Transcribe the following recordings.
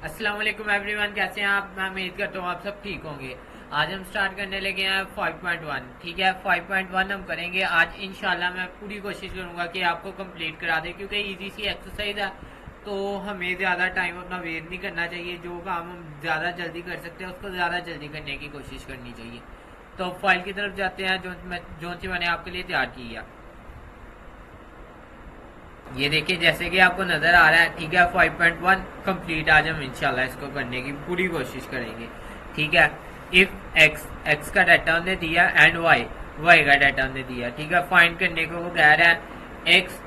अस्सलाम वालेकुम एवरीवन, कैसे हैं आप। मैं उम्मीद करता हूँ आप सब ठीक होंगे। आज हम स्टार्ट करने लगे हैं 5.1। ठीक है, 5.1 हम करेंगे आज इंशाल्लाह। मैं पूरी कोशिश करूंगा कि आपको कंप्लीट करा दे, क्योंकि इजी सी एक्सरसाइज है तो हमें ज़्यादा टाइम अपना वेस्ट नहीं करना चाहिए। जो काम हम ज़्यादा जल्दी कर सकते हैं उसको ज़्यादा जल्दी करने की कोशिश करनी चाहिए। तो फाइल की तरफ जाते हैं जो सी मैंने आपके लिए तैयार की है। ये देखिए जैसे कि आपको नजर आ रहा है। ठीक है, 5.1 कंप्लीट आज हम इंशाल्लाह इसको करने की पूरी कोशिश करेंगे। ठीक है, इफ एक्स का डाटा हमने दिया एंड वाई का डाटा हमने दिया। ठीक है, फाइंड करने को वो कह रहा है एक्स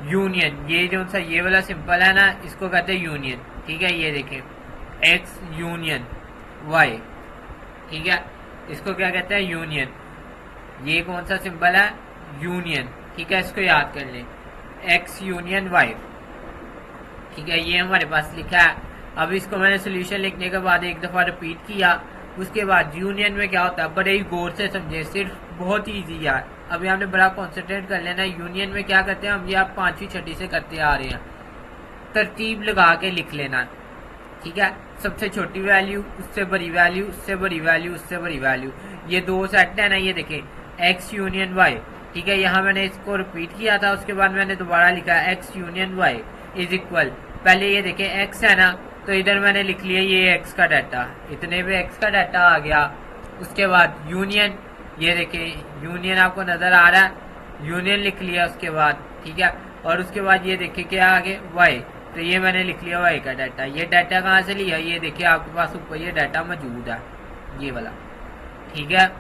यूनियन। ये जो सा ये वाला सिंपल है ना, इसको कहते हैं यूनियन। ठीक है, ये देखें एक्स यूनियन वाई। ठीक है, इसको क्या कहते हैं यूनियन। ये कौन सा सिंबल है, यूनियन। ठीक है, इसको याद कर लें, एक्स यूनियन वाई। ठीक है, ये हमारे पास लिखा है। अब इसको मैंने सोल्यूशन लिखने के बाद एक दफा रिपीट किया। उसके बाद यूनियन में क्या होता है, बड़े ही गौर से समझे, सिर्फ बहुत ही ईजी है। अभी हमने बड़ा कॉन्सेंट्रेट कर लेना। यूनियन में क्या करते हैं हम, ये आप पांचवी छठी से करते आ रहे हैं, तरतीब लगा के लिख लेना। ठीक है, सबसे छोटी वैल्यू, उससे बड़ी वैल्यू, उससे बड़ी वैल्यू, उससे बड़ी वैल्यू। ये दो सेट है ना, ये देखें एक्स यूनियन वाई। ठीक है, यहाँ मैंने इसको रिपीट किया था, उसके बाद मैंने दोबारा लिखा x union y is equal. पहले ये देखें एक्स है ना, तो इधर मैंने लिख लिया ये एक्स का डाटा, इतने पे एक्स का डाटा आ गया। उसके बाद यूनियन, ये देखें यूनियन आपको नजर आ रहा है, यूनियन लिख लिया उसके बाद। ठीक है, और उसके बाद ये देखिए क्या आगे वाई, तो ये मैंने लिख लिया वाई का डाटा। ये डाटा कहाँ से लिया, ये देखिए आपके पास ऊपर ये डाटा मौजूद है, ये वाला। ठीक है,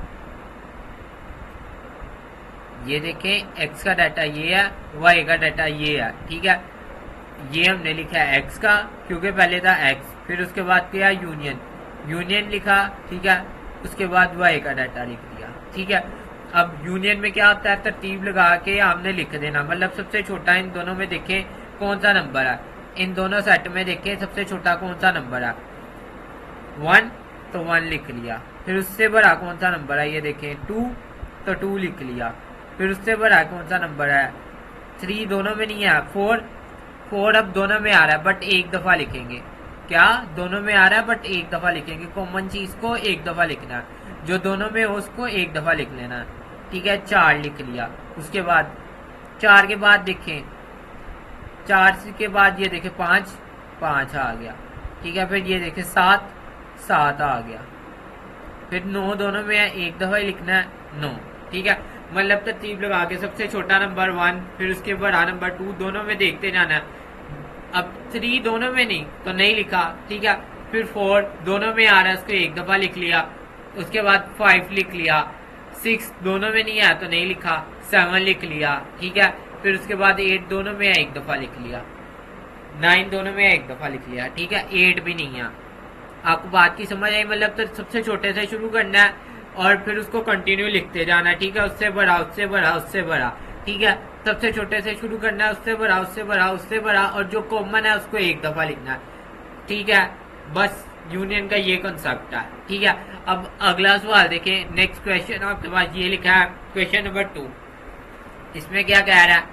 ये देखें एक्स का डाटा ये है, वाई का डाटा ये है। ठीक है, ये हमने लिखा है एक्स का, क्योंकि पहले था एक्स, फिर उसके बाद किया यूनियन, यूनियन लिखा। ठीक है, उसके बाद वाई का डाटा लिख दिया। ठीक है, अब यूनियन में क्या होता है, तरतीब लगा के हमने लिख देना। मतलब सबसे छोटा इन दोनों में देखें कौन सा नंबर है, इन दोनों सेट में देखें सबसे छोटा कौन सा नंबर है, 1, तो 1 लिख लिया। फिर उससे बड़ा कौन सा नंबर है, ये देखें 2, तो 2 लिख लिया। फिर उससे बड़ा कौन सा नंबर है, 3 दोनों में नहीं है, 4 अब दोनों में आ रहा है बट एक दफा लिखेंगे। क्या दोनों में आ रहा है बट एक दफा लिखेंगे, कॉमन चीज को एक दफा लिखना, जो दोनों में हो उसको एक दफा लिख लेना। ठीक है, 4 लिख लिया। उसके बाद 4 के बाद देखें, 4 के बाद ये देखें 5 आ गया। ठीक है, फिर ये देखें 7 आ गया। फिर 9 दोनों में है, एक दफा ही लिखना है 9। ठीक है, मतलब तरतीब लगा के सबसे छोटा नंबर 1, फिर उसके बड़ा नंबर 2, दोनों में देखते जाना। अब 3 दोनों में नहीं तो नहीं लिखा। ठीक है, फिर 4 दोनों में आ रहा है, उसको एक दफा लिख लिया। उसके बाद 5 लिख लिया। 6 दोनों में नहीं है तो नहीं लिखा, 7 लिख लिया। ठीक है, फिर उसके बाद 8 दोनों में है, एक दफा लिख लिया। 9 दोनों में है, एक दफा लिख लिया। ठीक है, 8 भी नहीं है। आपको बात की समझ आई, मतलब तो सबसे छोटे से शुरू करना है और फिर उसको कंटिन्यू लिखते जाना। ठीक है, उससे बड़ा, उससे बड़ा, उससे बड़ा। ठीक है, सबसे छोटे से शुरू करना है, उससे बड़ा, उससे बड़ा, उससे बड़ा, और जो कॉमन है उसको एक दफा लिखना है। ठीक है, बस यूनियन का ये कंसेप्ट है। ठीक है, अब अगला सवाल देखें। नेक्स्ट क्वेश्चन आपके पास ये लिखा है, क्वेश्चन नंबर 2। इसमें क्या कह रहा है,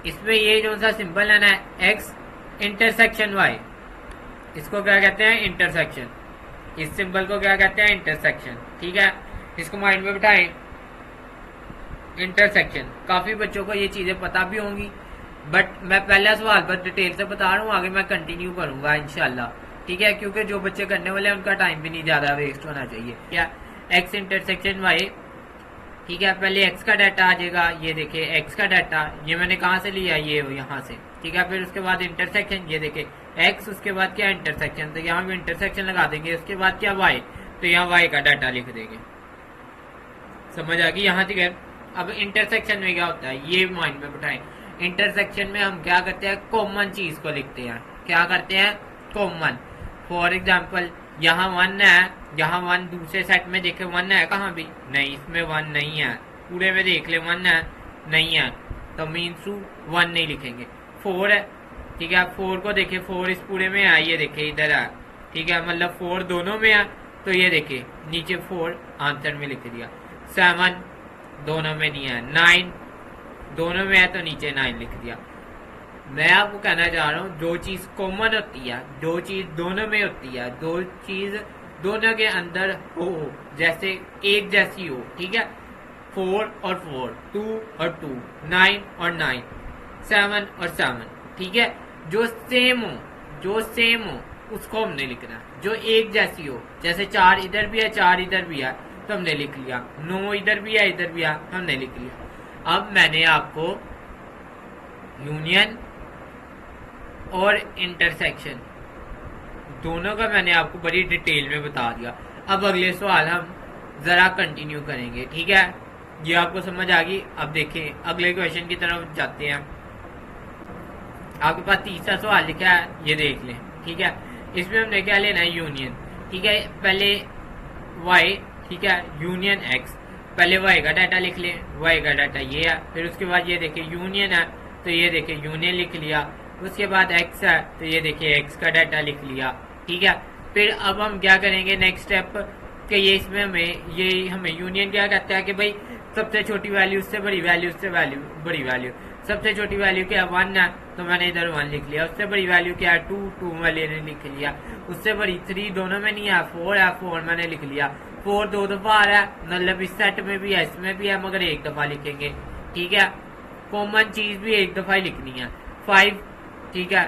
इसमें ये जो सा सिंबल है ना एक्स इंटरसेक्शन वाई, इसको क्या कहते हैं, इंटरसेक्शन। इस सिंबल को क्या कहते हैं, इंटरसेक्शन। ठीक है, इसको माइंड में बिठाएं, इंटरसेक्शन। काफी बच्चों को ये चीजें पता भी होंगी, बट मैं पहला सवाल पर डिटेल से बता रहा हूँ, आगे मैं कंटिन्यू करूंगा इंशाल्लाह। ठीक है, क्योंकि जो बच्चे करने वाले हैं उनका टाइम भी नहीं ज्यादा वेस्ट होना चाहिए। क्या एक्स इंटरसेक्शन वाई। ठीक है, पहले एक्स का डाटा आ जाएगा, ये देखिए एक्स का डाटा, ये मैंने कहाँ से लिया, ये यहाँ से। ठीक है, फिर उसके बाद इंटरसेक्शन, ये देखिए एक्स, उसके बाद क्या इंटरसेक्शन, तो यहाँ भी इंटरसेक्शन लगा देंगे। उसके बाद क्या वाई, तो यहाँ वाई का डाटा लिख देंगे। समझ आ गई यहाँ तक। अब इंटरसेक्शन में क्या होता है, ये माइंड में बिठाएं। इंटरसेक्शन में हम क्या करते हैं, कॉमन चीज को लिखते हैं। क्या करते हैं, कॉमन। फॉर एग्जाम्पल यहाँ 1 है, यहाँ 1 दूसरे सेट में देखे 1 है, कहाँ भी नहीं, इसमें 1 नहीं है। पूरे में देख ले 1 है, नहीं है, तो मीन्स 1 नहीं लिखेंगे। 4 है, ठीक है, 4 को देखे, 4 इस पूरे में है, ये देखे इधर है। ठीक है, मतलब 4 दोनों में है, तो ये देखे नीचे 4 आंसर में लिख दिया। 7 दोनों में नहीं है, 9 दोनों में है तो नीचे 9 लिख दिया। मैं आपको कहना चाह रहा हूँ, जो चीज कॉमन होती है, जो चीज दोनों में होती है, दो चीज दोनों के अंदर हो, जैसे एक जैसी हो, ठीक है, 4 और 4, 2 और 2, 9 और 9, 7 और 7, ठीक है, जो सेम हो, जो सेम हो उसको हमने लिखना। जो एक जैसी हो, जैसे 4 इधर भी है 4 इधर भी है तो हमने लिख लिया, 9 इधर भी है इधर भी है हमने लिख लिया। अब मैंने आपको यूनियन और इंटरसेक्शन दोनों का मैंने आपको बड़ी डिटेल में बता दिया। अब अगले सवाल हम जरा कंटिन्यू करेंगे, ठीक है, ये आपको समझ आ गई। अब देखें अगले क्वेश्चन की तरफ जाते हैं। आपके पास तीसरा सवाल लिखा है, ये देख लें, ठीक है। इसमें हमने क्या लेना है, यूनियन, ठीक है। पहले y, ठीक है, यूनियन x, पहले y का डाटा लिख लें, y का डाटा ये है, फिर उसके बाद ये देखिए यूनियन है तो ये देखिए यूनियन लिख लिया, उसके बाद x है तो ये देखिए x का डाटा लिख लिया, ठीक है। फिर अब हम क्या करेंगे नेक्स्ट स्टेप कि ये इसमें हमें यूनियन क्या कहता है कि भाई सबसे छोटी वैल्यू उससे बड़ी वैल्यू, उससे वैल्यू बड़ी वैल्यू, सबसे छोटी वैल्यू क्या है 1 है तो मैंने इधर 1 लिख लिया, उससे बड़ी वैल्यू क्या है 2, 2 वाले ने लिख लिया, उससे बड़ी 3 दोनों में नहीं है, 4 है 4 मैंने लिख लिया, 4 2 दफा आ रहा है, मतलब इस सेट में भी है इसमें भी है मगर एक दफा लिखेंगे, ठीक है। कॉमन चीज भी एक दफा ही लिखनी है, 5, ठीक है,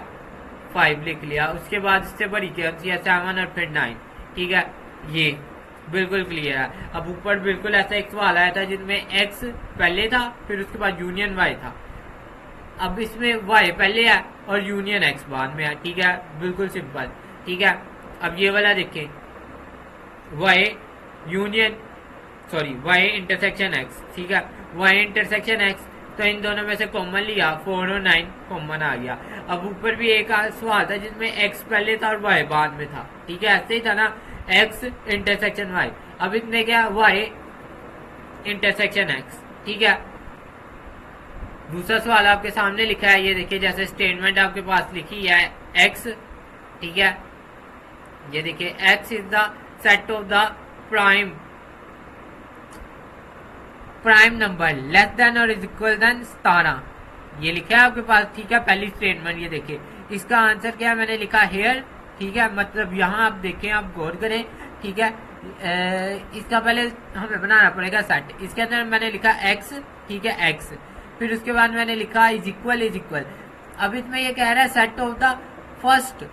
5 लिख लिया, उसके बाद इससे बड़ी क्या है 7 और फिर 9, ठीक है, ये बिल्कुल क्लियर है। अब ऊपर बिल्कुल ऐसा एक सवाल आया था जिनमें x पहले था फिर उसके बाद यूनियन y था, अब इसमें y पहले है और यूनियन x बाद में है, ठीक है, बिल्कुल सिंपल, ठीक है। अब ये वाला देखें, y union y intersection x, ठीक है, y इंटरसेक्शन x, तो इन दोनों में से कॉमन लिया, 4 और 9 कॉमन आ गया। अब ऊपर भी एक सवाल था जिसमें x पहले था और y बाद में था, ठीक है, ऐसे ही था ना, x इंटरसेक्शन y, अब इसमें क्या y इंटरसेक्शन x, ठीक है। दूसरा सवाल आपके सामने लिखा है, ये देखिए जैसे स्टेटमेंट आपके पास लिखी है x, ठीक है, ये देखिए x is the set of the prime number less than और इज इक्वल देन 17, ये लिखा है आपके पास, ठीक है, पहली स्टेटमेंट। ये देखिए इसका आंसर क्या है, मैंने लिखा हेयर, ठीक है, मतलब यहाँ आप देखें, आप गौर करें, ठीक है, इसका पहले हमें बनाना पड़ेगा सेट, इसके अंदर मैंने लिखा x, ठीक है, x, फिर उसके बाद मैंने लिखा इज इक्वल। अब इसमें ये कह रहा है set of the first,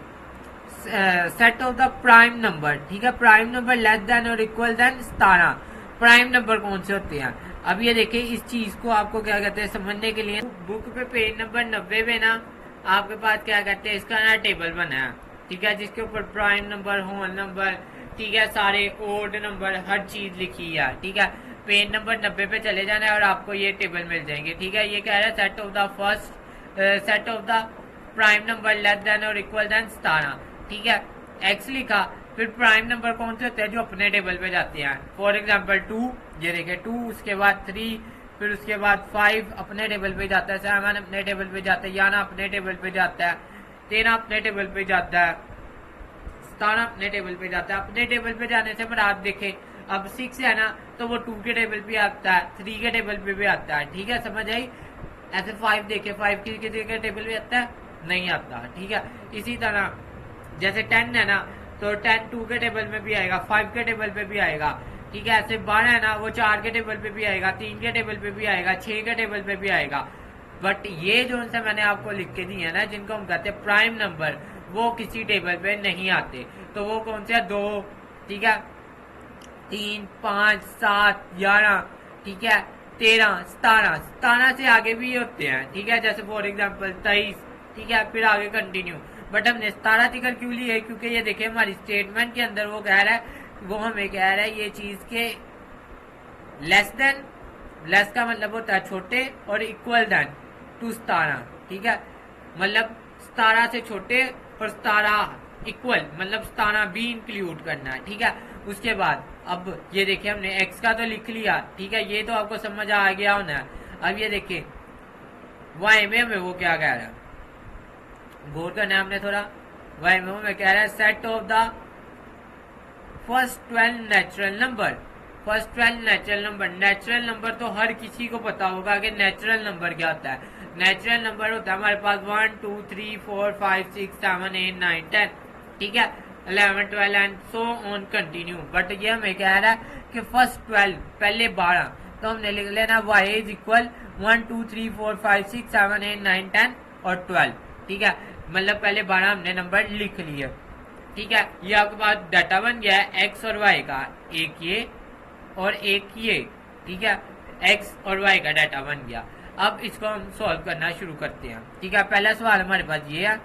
set of the prime number, ठीक है, प्राइम नंबर लेस देन और इक्वल देन 17, प्राइम नंबर कौन से होते हैं। अब ये देखिए इस चीज को आपको क्या कहते हैं समझने के लिए, बुक पे पेज नंबर 90 पे ना आपके पास क्या कहते हैं, इसका ना टेबल बना है, ठीक है, जिसके ऊपर प्राइम नंबर, होल नंबर, ठीक है, सारे ओड नंबर, हर चीज लिखी है, ठीक है। पेज नंबर 90 पे चले जाना है और आपको ये टेबल मिल जाएंगे, ठीक है। ये कह रहा है set of the first, set of the prime number less than और इक्वल देन 17, ठीक है, x लिखा, फिर प्राइम नंबर कौन से होते हैं जो अपने टेबल पे जाते हैं, फॉर एग्जाम्पल 2, ये देखिए 2, उसके बाद 3, फिर उसके बाद 5 अपने टेबल पे जाता है, 7 अपने टेबल पे जाता है, 11 अपने टेबल पे जाता है, 13 अपने टेबल पे जाता है, 17 अपने टेबल पे जाता है। अपने टेबल पे जाने से मुराद देखे, अब 6 है ना तो वो 2 के टेबल पे आता है, 3 के टेबल पे भी आता है, ठीक है, समझ आई। ऐसे 5 देखे, 5 किसी के टेबल पे आता है, नहीं आता, ठीक है। इसी तरह जैसे 10 है ना तो 10 2 के टेबल में भी आएगा, 5 के टेबल पे भी आएगा, ठीक है। ऐसे 12 है ना वो 4 के टेबल पे भी आएगा, 3 के टेबल पे भी आएगा, 6 के टेबल पे भी आएगा। बट ये जो से मैंने आपको लिख के दी है ना जिनको हम कहते हैं प्राइम नंबर, वो किसी टेबल पे नहीं आते, तो वो कौन से 2, ठीक है, 3, 5, 7, 11, ठीक है, 13, 17 से आगे भी होते हैं, ठीक है, जैसे फॉर एग्जाम्पल 23, ठीक है, फिर आगे कंटिन्यू। बट हमने 17 टिकर क्यों ली है, क्योंकि ये देखिए हमारी स्टेटमेंट के अंदर वो कह रहा है, वो हमें कह रहा है ये चीज के लेस देन, लेस का मतलब होता है छोटे और इक्वल देन टू 17, ठीक है, मतलब 17 से छोटे और 17 इक्वल, मतलब 17 भी इंक्लूड करना है, ठीक है। उसके बाद अब ये देखिए हमने x का तो लिख लिया, ठीक है, ये तो आपको समझ आ गया होना। अब ये देखिए y में हमें वो क्या कह रहा है, गौर करना है हमने थोड़ा, y में हमें कह रहा है set of the first 12 natural number, first 12 natural number. Natural number तो हर किसी को पता होगा कि नेचुरल नंबर क्या होता है। नेचुरल नंबर होता है हमारे पास 1 2 3 4 5 6 7 8 9 10, ठीक है, 11 12 and so on continue. But ये हमें कह रहा है कि फर्स्ट 12 पहले 12, तो हमने लिख लेना y इज इक्वल 1 2 3 4 5 6 7 8 9 10 और 12, ठीक है, मतलब पहले 12 हमने नंबर लिख लिए, ठीक है। ये आपके पास डाटा बन गया है x और y का, एक ये और एक ये, ठीक है, x और y का डाटा बन गया। अब इसको हम सॉल्व करना शुरू करते हैं, ठीक है। पहला सवाल हमारे पास ये है,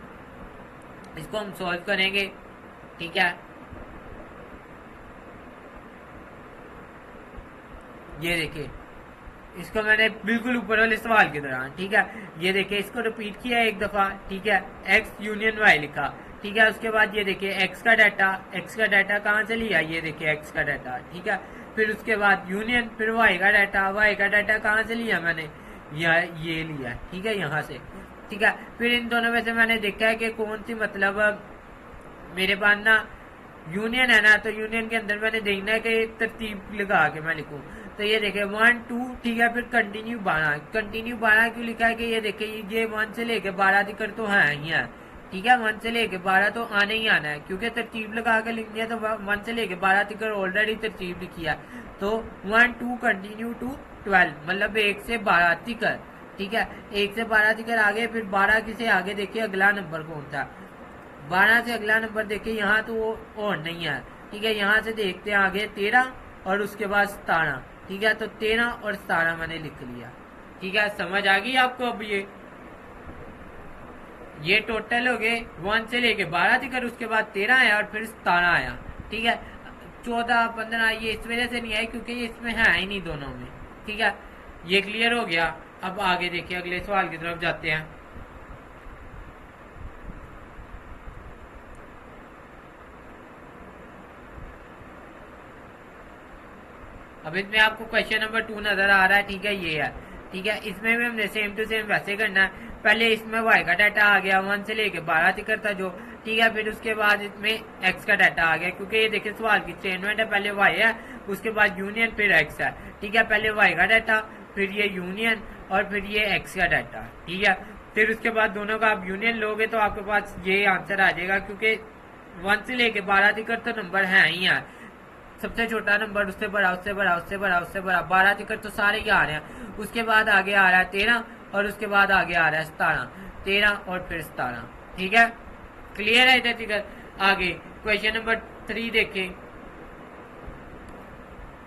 इसको हम सॉल्व करेंगे, ठीक है। ये देखिए, इसको मैंने बिल्कुल ऊपर वाले सवाल के दौरान, ठीक है, ये देखिए इसको रिपीट किया एक दफा, ठीक है, x यूनियन y लिखा, ठीक है। उसके बाद ये देखिए x का डाटा कहाँ से लिया, ये देखिए x का डाटा, ठीक है। फिर उसके बाद यूनियन, फिर y का डाटा कहाँ से लिया मैंने, ये लिया, ठीक है, यहाँ से, ठीक है। फिर इन दोनों में से मैंने देखा है कि कौन सी, मतलब मेरे पास ना यूनियन है ना, तो यूनियन के अंदर मैंने देखना है कि तरतीब लगा के मैं लिखूं। तो ये देखे 1 2, ठीक है, फिर कंटिन्यू 12 क्यों लिखा है कि ये देखे ये 1 से लेके 12 तक तो है ही है, ठीक है, 1 से लेके 12 तो आने ही आना है, क्योंकि तरतीब लगा के लिखनी है, तो 1 से लेके 12 तक ऑलरेडी तरतीब लिखी है। तो 1 2 कंटिन्यू टू 12, मतलब 1 से 12 तक, ठीक है, 1 से 12 तक आगे, फिर 12 से आगे देखिए अगला नंबर कौन था, 12 से अगला नंबर देखिए यहाँ तो वो और नहीं है, ठीक है। यहाँ से देखते हैं आगे 13 और उसके बाद 17, ठीक है, तो 13 और 17 मैंने लिख लिया, ठीक है। समझ आ गई आपको। अब ये टोटल हो गए 1 से लेके 12 तक, उसके बाद 13 आया और फिर 17 आया, ठीक है। 14 15 ये इस वजह से नहीं आया क्योंकि ये इसमें है ही नहीं दोनों में, ठीक है। ये क्लियर हो गया। अब आगे देखिए अगले सवाल की तरफ जाते हैं। अब इसमें आपको क्वेश्चन नंबर 2 नजर आ रहा है, ठीक है, ये है, ठीक है। इसमें भी हमने सेम टू सेम वैसे करना है। पहले इसमें y का डाटा आ गया 1 से लेके 12 तक था जो, ठीक है। फिर उसके बाद इसमें x का डाटा आ गया, क्योंकि ये देखिए सवाल की स्टेटमेंट है, पहले y है, उसके बाद यूनियन, फिर x है, ठीक है। पहले y का डाटा, फिर ये यूनियन और फिर ये x का डाटा, ठीक है। फिर उसके बाद दोनों का आप यूनियन लोगे तो आपके पास ये आंसर आ जाएगा, क्योंकि 1 से लेके 12 तक तो नंबर है ही है, सबसे छोटा नंबर उससे बड़ा, उससे बड़ा, उससे बड़ा, उससे बड़ा, 12 तक तो सारे ही आ रहे हैं। उसके बाद आगे आ रहा है 13 और उसके बाद आगे आ रहा है 17, 13 और फिर 17, ठीक है, क्लियर है इधर तक। आगे क्वेश्चन नंबर 3 देखें।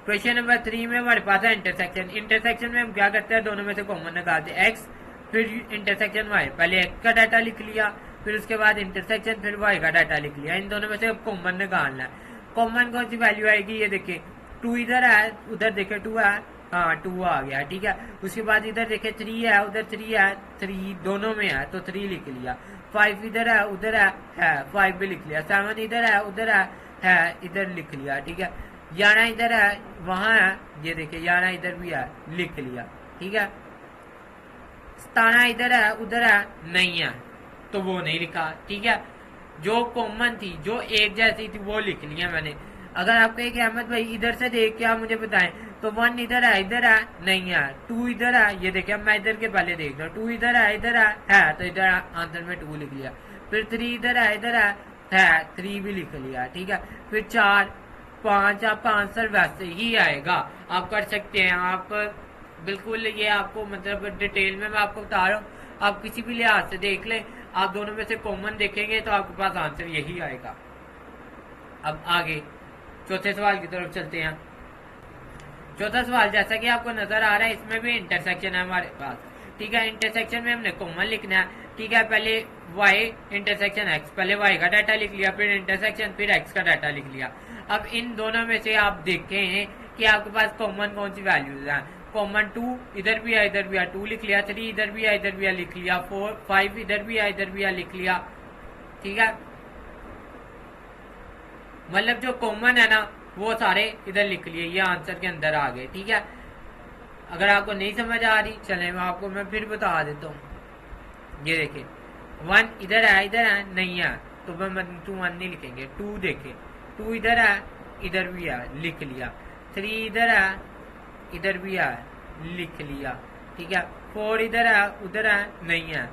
क्वेश्चन नंबर 3 में हमारे पास है इंटरसेक्शन में हम क्या करते हैं, दोनों में से कॉमन निकालते हैं, x फिर इंटरसेक्शन y, पहले x का डाटा लिख लिया, फिर उसके बाद इंटरसेक्शन, फिर y का डाटा लिख लिया। इन दोनों में से अब कॉमन निकालना है। कॉमन कौन सी वैल्यू आएगी, ये देखिए 2 इधर है, उधर देखे 2 है, हाँ 2 आ गया, ठीक है। उसके बाद इधर देखे 3 है, उधर 3 है, 3 दोनों में है तो 3 लिख लिया। 5 इधर है, उधर है 5 भी लिख लिया। 7 इधर है, उधर है इधर लिख लिया, ठीक है। 11 इधर है, वहां है, ये देखिए 11 इधर भी है, लिख लिया, ठीक है। 17 इधर है, उधर है, नहीं है तो वो नहीं लिखा, ठीक है। जो कॉमन थी, जो एक जैसी थी, वो लिख लिया मैंने। अगर आपको एक अहमद भाई इधर से देख के आप मुझे बताएं तो 1 इधर है, नहीं है, 2 इधर है, ये देखिए मैं इधर के पहले देख रहा हूँ, 2 इधर है तो इधर आंसर में 2 लिख लिया। फिर 3 इधर है 3 भी लिख लिया, ठीक है। फिर 4 5, आपका आंसर वैसे ही आएगा। आप कर सकते हैं, आप बिल्कुल, ये आपको मतलब डिटेल में मैं आपको बता रहा हूँ, आप किसी भी लिहाज से देख लें, आप दोनों में से कॉमन देखेंगे तो आपके पास आंसर यही आएगा। अब आगे चौथे सवाल की तरफ चलते हैं। चौथा सवाल जैसा कि आपको नजर आ रहा है, इसमें भी इंटरसेक्शन है हमारे पास, ठीक है। इंटरसेक्शन में हमने कॉमन लिखना है, ठीक है। पहले y इंटरसेक्शन x, पहले y का डाटा लिख लिया, फिर इंटरसेक्शन, फिर x का डाटा लिख लिया। अब इन दोनों में से आप देखें कि आपके पास कॉमन कौन सी वैल्यूज है। कॉमन 2 इधर भी है, 2 लिख लिया। 3 इधर भी है, लिख लिया। 4 5 इधर भी है, लिख लिया, ठीक है। मतलब जो कॉमन है ना वो सारे इधर लिख लिए, ये आंसर के अंदर आ गए, ठीक है। अगर आपको नहीं समझ आ रही, चले मैं फिर बता देता हूँ। ये देखिए 1 इधर है, नहीं है तो मैं 2 1 नहीं लिखेंगे। 2 देखे 2 इधर है, इधर भी है, लिख लिया। 3 इधर है, इधर भी है, लिख लिया। ठीक है, 4 इधर है, उधर है, नहीं है।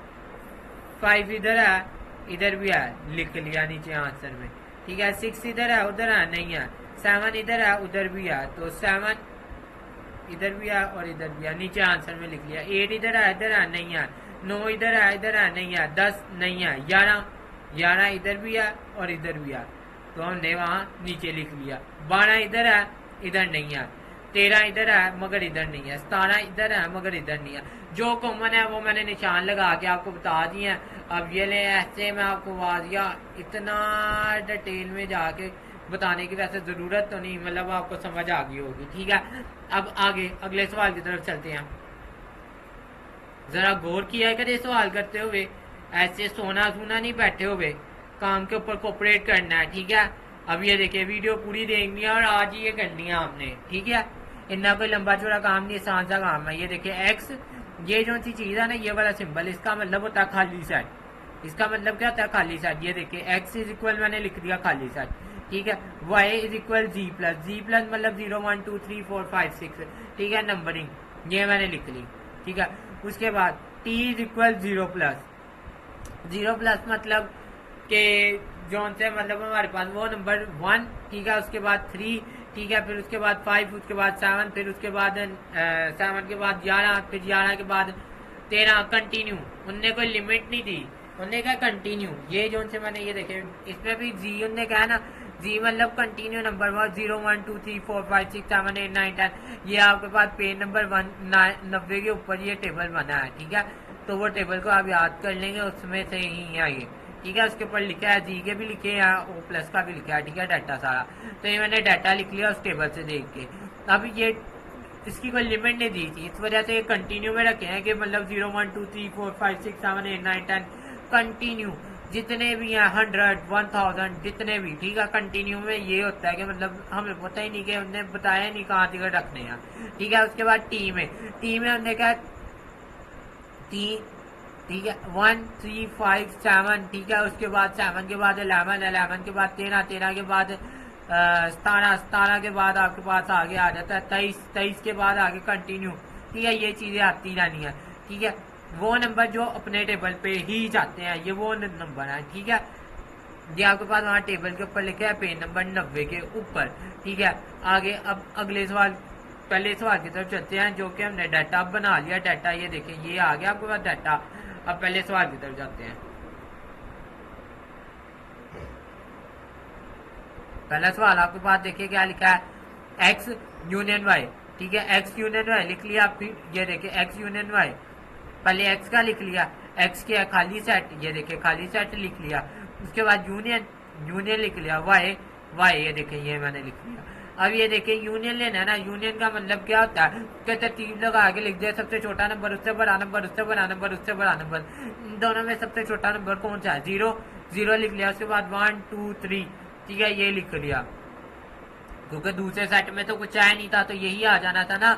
5 इधर है, इधर भी है, लिख लिया नीचे आंसर में। ठीक है, 6 इधर है, उधर है, नहीं है। 7 इधर है, उधर भी है, तो 7 इधर भी है और इधर भी है, नीचे आंसर में लिख लिया। 8 इधर है, इधर है, नहीं है। 9 इधर है, इधर है, नहीं है। 10 नहीं है। 11 इधर भी है और इधर भी है, तो हमने वहां नीचे लिख लिया। 12 इधर है, इधर नहीं है। 13 इधर है मगर इधर नहीं है। 17 इधर है मगर इधर नहीं है। जो कॉमन है वो मैंने निशान लगा के आपको बता दिए। अब ये ले, ऐसे मैं आपको वाजिया इतना डिटेल में जाके बताने की वैसे जरूरत तो नहीं, मतलब आपको समझ आ गई होगी। ठीक है, अब आगे अगले सवाल की तरफ चलते हैं। जरा गौर किया करें सवाल करते हुए, ऐसे सोना सूना नहीं बैठे हुए, काम के ऊपर कोऑपरेट करना है। ठीक है, अब ये देखिए वीडियो पूरी देखनी है और आज ही ये करनी है आपने। ठीक है, इतना कोई लंबा चौड़ा काम नहीं, आसान सा काम है। ये देखिए एक्स, ये जो सी चीज है ना, ये वाला सिंबल, इसका मतलब होता है खाली सेट। इसका मतलब क्या होता है? खाली सेट। ये देखिए एक्स इज इक्वल, मैंने लिख दिया खाली सेट। ठीक है, y is equal z plus मतलब 0 1 2 3 4 5 6। ठीक है, नंबरिंग ये मैंने लिख ली। ठीक है, उसके बाद t इज इक्वल 0 प्लस मतलब के जोन से मतलब हमारे पास वो नंबर 1। ठीक है, उसके बाद 3। ठीक है, फिर उसके बाद 5, उसके बाद 7, फिर उसके बाद 7 के बाद 11, फिर 11 के बाद 13। कंटिन्यू, उनने कोई लिमिट नहीं दी, उनने कहा कंटिन्यू। ये जोन से मैंने ये देखे, इसमें भी जी उनने कहा ना, जी मतलब कंटिन्यू नंबर 0 1 2 3 4 5 6 7 8 9 10। ये आपके पास पेज नंबर 90 के ऊपर ये टेबल बना है। ठीक है, तो वो टेबल को आप याद कर लेंगे, उसमें से ही आइए। ठीक है, उसके ऊपर लिखा है, जी के भी लिखे हैं, ओ प्लस का भी लिखा है। ठीक है, डाटा सारा, तो ये मैंने डाटा लिख लिया उस टेबल से देख के। अब ये इसकी कोई लिमिट नहीं दी थी, इस वजह से ये कंटिन्यू में रखे हैं कि मतलब 0 1 2 3 4 5 6 7 8 9 10 कंटिन्यू, जितने भी हैं 100 1000 जितने भी। ठीक है, कंटिन्यू में ये होता है कि मतलब हमें पता ही नहीं कि हमने बताया नहीं कहाँ तक रखने हैं। ठीक है, उसके बाद टी में हमने कहा ठीक है 1 3 5 7। ठीक है, उसके बाद 7 के बाद 11 के बाद 13 के बाद 17 के बाद आपके पास आगे आ जाता है 23 के बाद आगे कंटिन्यू। ठीक है, ये चीजें आती रहनी है। ठीक है, वो नंबर जो अपने टेबल पे ही जाते हैं, ये वो नंबर है। ठीक है, ये आपके पास वहाँ टेबल के ऊपर लिखा है पेज नंबर 90 के ऊपर। ठीक है, आगे अब अगले सवाल, पहले सवाल की तरफ चलते हैं, जो कि हमने डाटा बना लिया। डाटा ये देखें, ये आ गया आपके पास डाटा। अब पहले सवाल की तरफ जाते हैं। पहला सवाल आपके पास देखिए क्या लिखा है, एक्स यूनियन वाई। ठीक है, एक्स यूनियन वाई लिख लिया। फिर ये देखिए एक्स यूनियन वाई, पहले एक्स का लिख लिया, एक्स के खाली सेट, ये देखिए खाली सेट लिख लिया। उसके बाद यूनियन लिख लिया। वाई ये देखिए ये मैंने लिख लिया। अब ये देखिए यूनियन लेना है ना, यूनियन का मतलब क्या होता है कि तरतीब लगा के लिख दिया, सबसे छोटा नंबर, उससे बड़ा नंबर, उससे बड़ा नंबर, उससे बड़ा नंबर। इन दोनों में सबसे छोटा नंबर कौन सा है? 0 लिख लिया। उसके बाद 1 2 3। ठीक है, ये लिख लिया, क्योंकि दूसरे सेट में तो कुछ आया नहीं था, तो यही आ जाना था ना,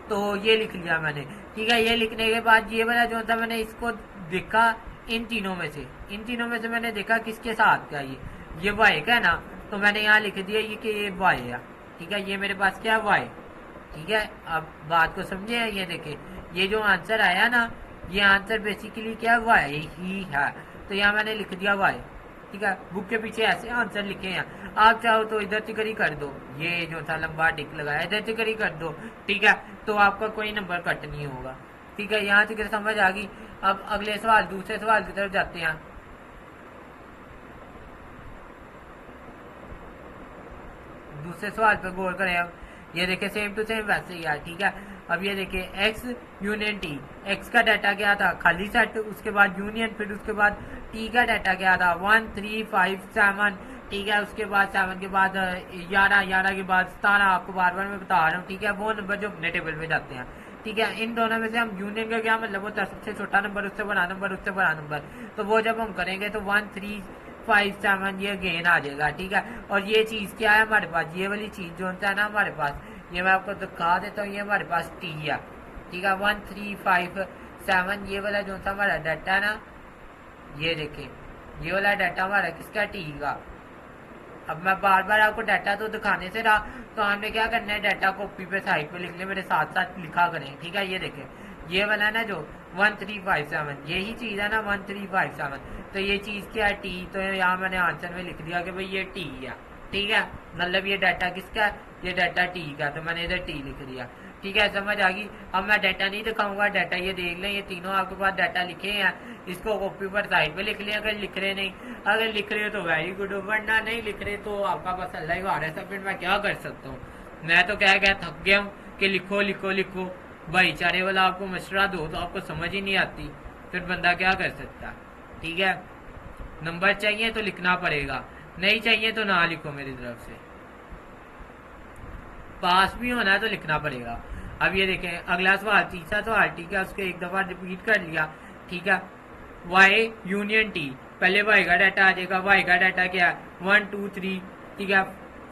तो ये लिख लिया मैंने। ठीक है, ये लिखने के बाद ये वाला जो था, मैंने इसको देखा इन तीनों में से मैंने देखा किसके साथ क्या, ये वाई का है ना, तो मैंने यहाँ लिख दिया ये कि ये वाई है। ठीक है, ये मेरे पास क्या है? वाई। ठीक है, अब बात को समझे। ये देखे, ये जो आंसर आया ना, ये आंसर बेसिकली क्या वाई ही है, तो यहाँ मैंने लिख दिया वाई। ठीक है, बुक के पीछे ऐसे आंसर लिखे हैं, आप चाहो तो इधर तिकरी कर दो, ये जो था लंबा टिक लगाया, इधर तिकरी कर दो। ठीक है, तो आपका कोई नंबर कट नहीं होगा। ठीक है, यहाँ तक समझ आ गई। अब अगले सवाल, दूसरे सवाल की तरफ जाते हैं। दूसरे सवाल पर गौर करें। अब ये देखिए सेम टू सेम वैसे ही है। ठीक है, अब ये देखिए एक्स यूनियन टी, एक्स का डाटा क्या था? खाली सेट, उसके बाद यूनियन, फिर उसके बाद टी का डाटा क्या था? 1 3 5 7। ठीक है, उसके बाद 7 के बाद 11 के बाद 17। आपको बार बार मैं बता रहा हूँ। ठीक है, वो नंबर जो अपने टेबल पे जाते हैं। ठीक है, इन दोनों में से हम यूनियन का क्या मतलब होता है? सबसे छोटा नंबर, उससे बड़ा नंबर, उससे बड़ा नंबर। तो वो जब हम करेंगे तो 1 3 5 7 ये गेन आ जाएगा। ठीक है, और ये चीज क्या है हमारे पास? ये वाली चीज जो होता है ना हमारे पास, ये मैं आपको दिखा देता हूँ, ये हमारे पास टी है। ठीक है, 1 3 5 7 ये वाला जो था हमारा डाटा ना, ये देखें, ये वाला डाटा हमारा किसका? टी का। अब मैं बार बार आपको डाटा तो दिखाने से रहा, तो हमने क्या करना है, डाटा कॉपी पे साइड पे लिख ले, मेरे साथ साथ लिखा करें, ठीक है। ये देखें, ये वाला ना जो 1357, यही चीज़ है ना 1357, तो ये चीज़ क्या है, टी, तो यहाँ मैंने आंसर में लिख दिया कि भाई ये टी है, ठीक है। मतलब ये डाटा किसका है, ये डाटा टी का, तो मैंने इधर टी लिख दिया, ठीक है। समझ आ गई। अब मैं डाटा नहीं दिखाऊंगा, डाटा ये देख लें, ये तीनों आपके पास डाटा लिखे हैं, इसको कॉपी पर साइड पे लिख लें अगर लिख रहे नहीं, अगर लिख रहे हो तो वेरी गुड, वरना नहीं लिख रहे तो आपका बस अल्लाह ही वार है, फिर मैं क्या कर सकता हूँ। मैं तो कह थक गया हूँ कि लिखो लिखो लिखो, भाईचारे वाला आपको मशवरा दो तो आपको समझ ही नहीं आती, फिर बंदा क्या कर सकता, ठीक है। नंबर चाहिए तो लिखना पड़ेगा, नहीं चाहिए तो ना लिखो मेरी तरफ से, पास भी होना है तो लिखना पड़ेगा। अब ये देखें अगला सवाल, तीसरा सवाल, ठीक है, उसको एक दफा रिपीट कर लिया, ठीक है। वाई यूनियन टी, पहले वाई का डाटा आ जाएगा, वाई का डाटा क्या है 1 2 3, ठीक है,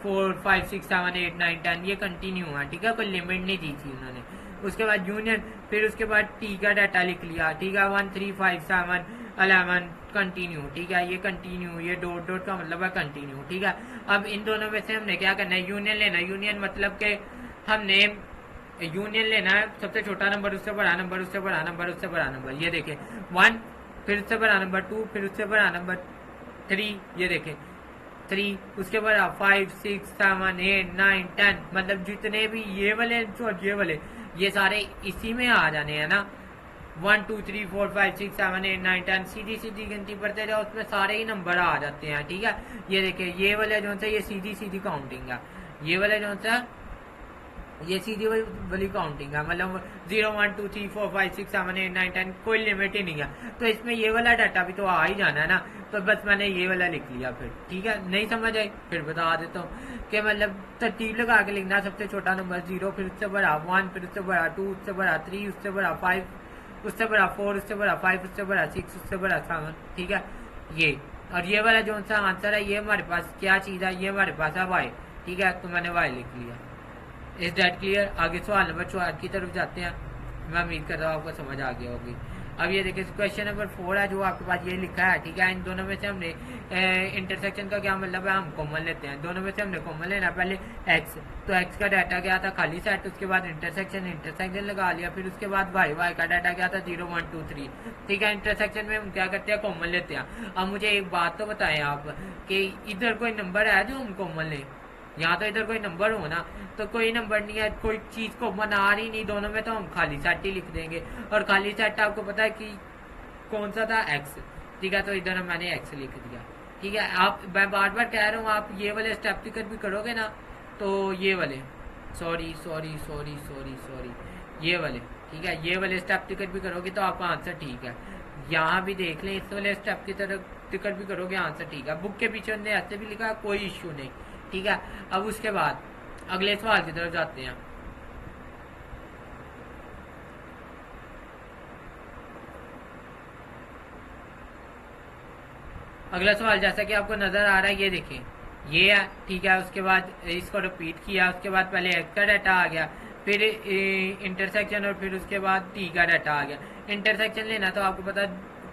4 5 6 7 8 9 10, ये कंटिन्यू है, ठीक है, कोई लिमिट नहीं दी थी उन्होंने। उसके बाद यूनियन, फिर उसके बाद टी का डाटा लिख लिया, ठीक है, 1 3 5 7 11 कंटिन्यू, ठीक है, ये कंटिन्यू, ये डॉट डॉट का मतलब है कंटिन्यू, ठीक है। अब इन दोनों में से हमने क्या करना है, यूनियन लेना है। यूनियन मतलब के हमने यूनियन लेना है, सबसे छोटा नंबर उससे बड़ा नंबर, उससे बड़ा नंबर, उससे बड़ा नंबर। ये देखें 1, फिर उससे बड़ा नंबर 2, फिर उससे बड़ा नंबर 3, ये देखें 3, उसके बाद 5 6 7 8 9 10, मतलब जितने भी ये वाले ये वाले ये सारे इसी में आ जाने हैं ना, 1 2 3 4 5 6 7 8 9 10, सीधी सीधी गिनती पढ़ते जाओ, उसमें सारे ही नंबर आ जाते हैं, ठीक है। ये देखिए ये वाले जो सा ये सीधी सीधी काउंटिंग है, ये वाले जो सा ये सीधी वाली काउंटिंग है, मतलब 0 1 2 3 4 5 6 7 8 9 10, कोई लिमिट ही नहीं है, तो इसमें ये वाला डाटा भी तो आ ही जाना है ना, तो बस मैंने ये वाला लिख लिया फिर, ठीक है। नहीं समझ आई फिर बता देता हूँ कि मतलब तरतीब लगा के लिखना, सबसे छोटा नंबर 0, फिर उससे बड़ा 1, फिर उससे बड़ा 2, उससे बड़ा 3, उससे बड़ा 5, उससे बड़ा 4, उससे बड़ा 5, उससे बड़ा 6, उससे बड़ा 7, ठीक है। ये और ये वाला जो सा आंसर है, ये हमारे पास क्या चीज़ है, ये हमारे पास है वाई, ठीक है, तो मैंने वाई लिख लिया। Is that clear. आगे सवाल नंबर 4 की तरफ जाते हैं, मैं उम्मीद कर रहा हूँ आपको समझ आ गया होगी। अब ये देखिए क्वेश्चन नंबर 4 है जो आपके पास ये लिखा है, ठीक है। इन दोनों में से हमने इंटरसेक्शन का क्या मतलब है, हम कॉमन लेते हैं, दोनों में से हमने कॉमन लेना। पहले एक्स, तो एक्स का डाटा क्या था, खाली सेट, उसके बाद इंटरसेक्शन लगा लिया, फिर उसके बाद वाई, वाई का डाटा क्या था 0 1 2 3, ठीक है। इंटरसेक्शन में हम क्या करते हैं, कॉमन लेते हैं। अब मुझे एक बात तो बताएं आप कि इधर कोई नंबर है जो हम कॉमन लें, यहाँ तो इधर कोई नंबर हो ना, तो कोई नंबर नहीं है, कोई चीज को बना रही नहीं, दोनों में तो हम खाली सेट ही लिख देंगे, और खाली सेट आपको पता है कि कौन सा था, एक्स, ठीक है, तो इधर मैंने एक्स लिख दिया, ठीक है। आप, मैं बार बार कह रहा हूँ, आप ये वाले स्टेप टिकट भी करोगे ना, तो ये वाले sorry sorry sorry sorry sorry ये वाले, ठीक है, ये वाले स्टेप टिकट भी करोगे तो आपका आंसर ठीक है। यहाँ भी देख लें, इस वाले स्टेप की तरफ टिकट भी करोगे, आंसर ठीक है। बुक के पीछे उन्होंने ऐसे भी लिखा है, कोई इश्यू नहीं, ठीक है। अब उसके बाद अगले सवाल की तरफ जाते हैं। अगला सवाल जैसा कि आपको नजर आ रहा है, ये देखें, ये है, ठीक है। उसके बाद इसको रिपीट किया, उसके बाद पहले एक्स का डाटा आ गया, फिर इंटरसेक्शन, और फिर उसके बाद टी का डाटा आ गया। इंटरसेक्शन लेना तो आपको पता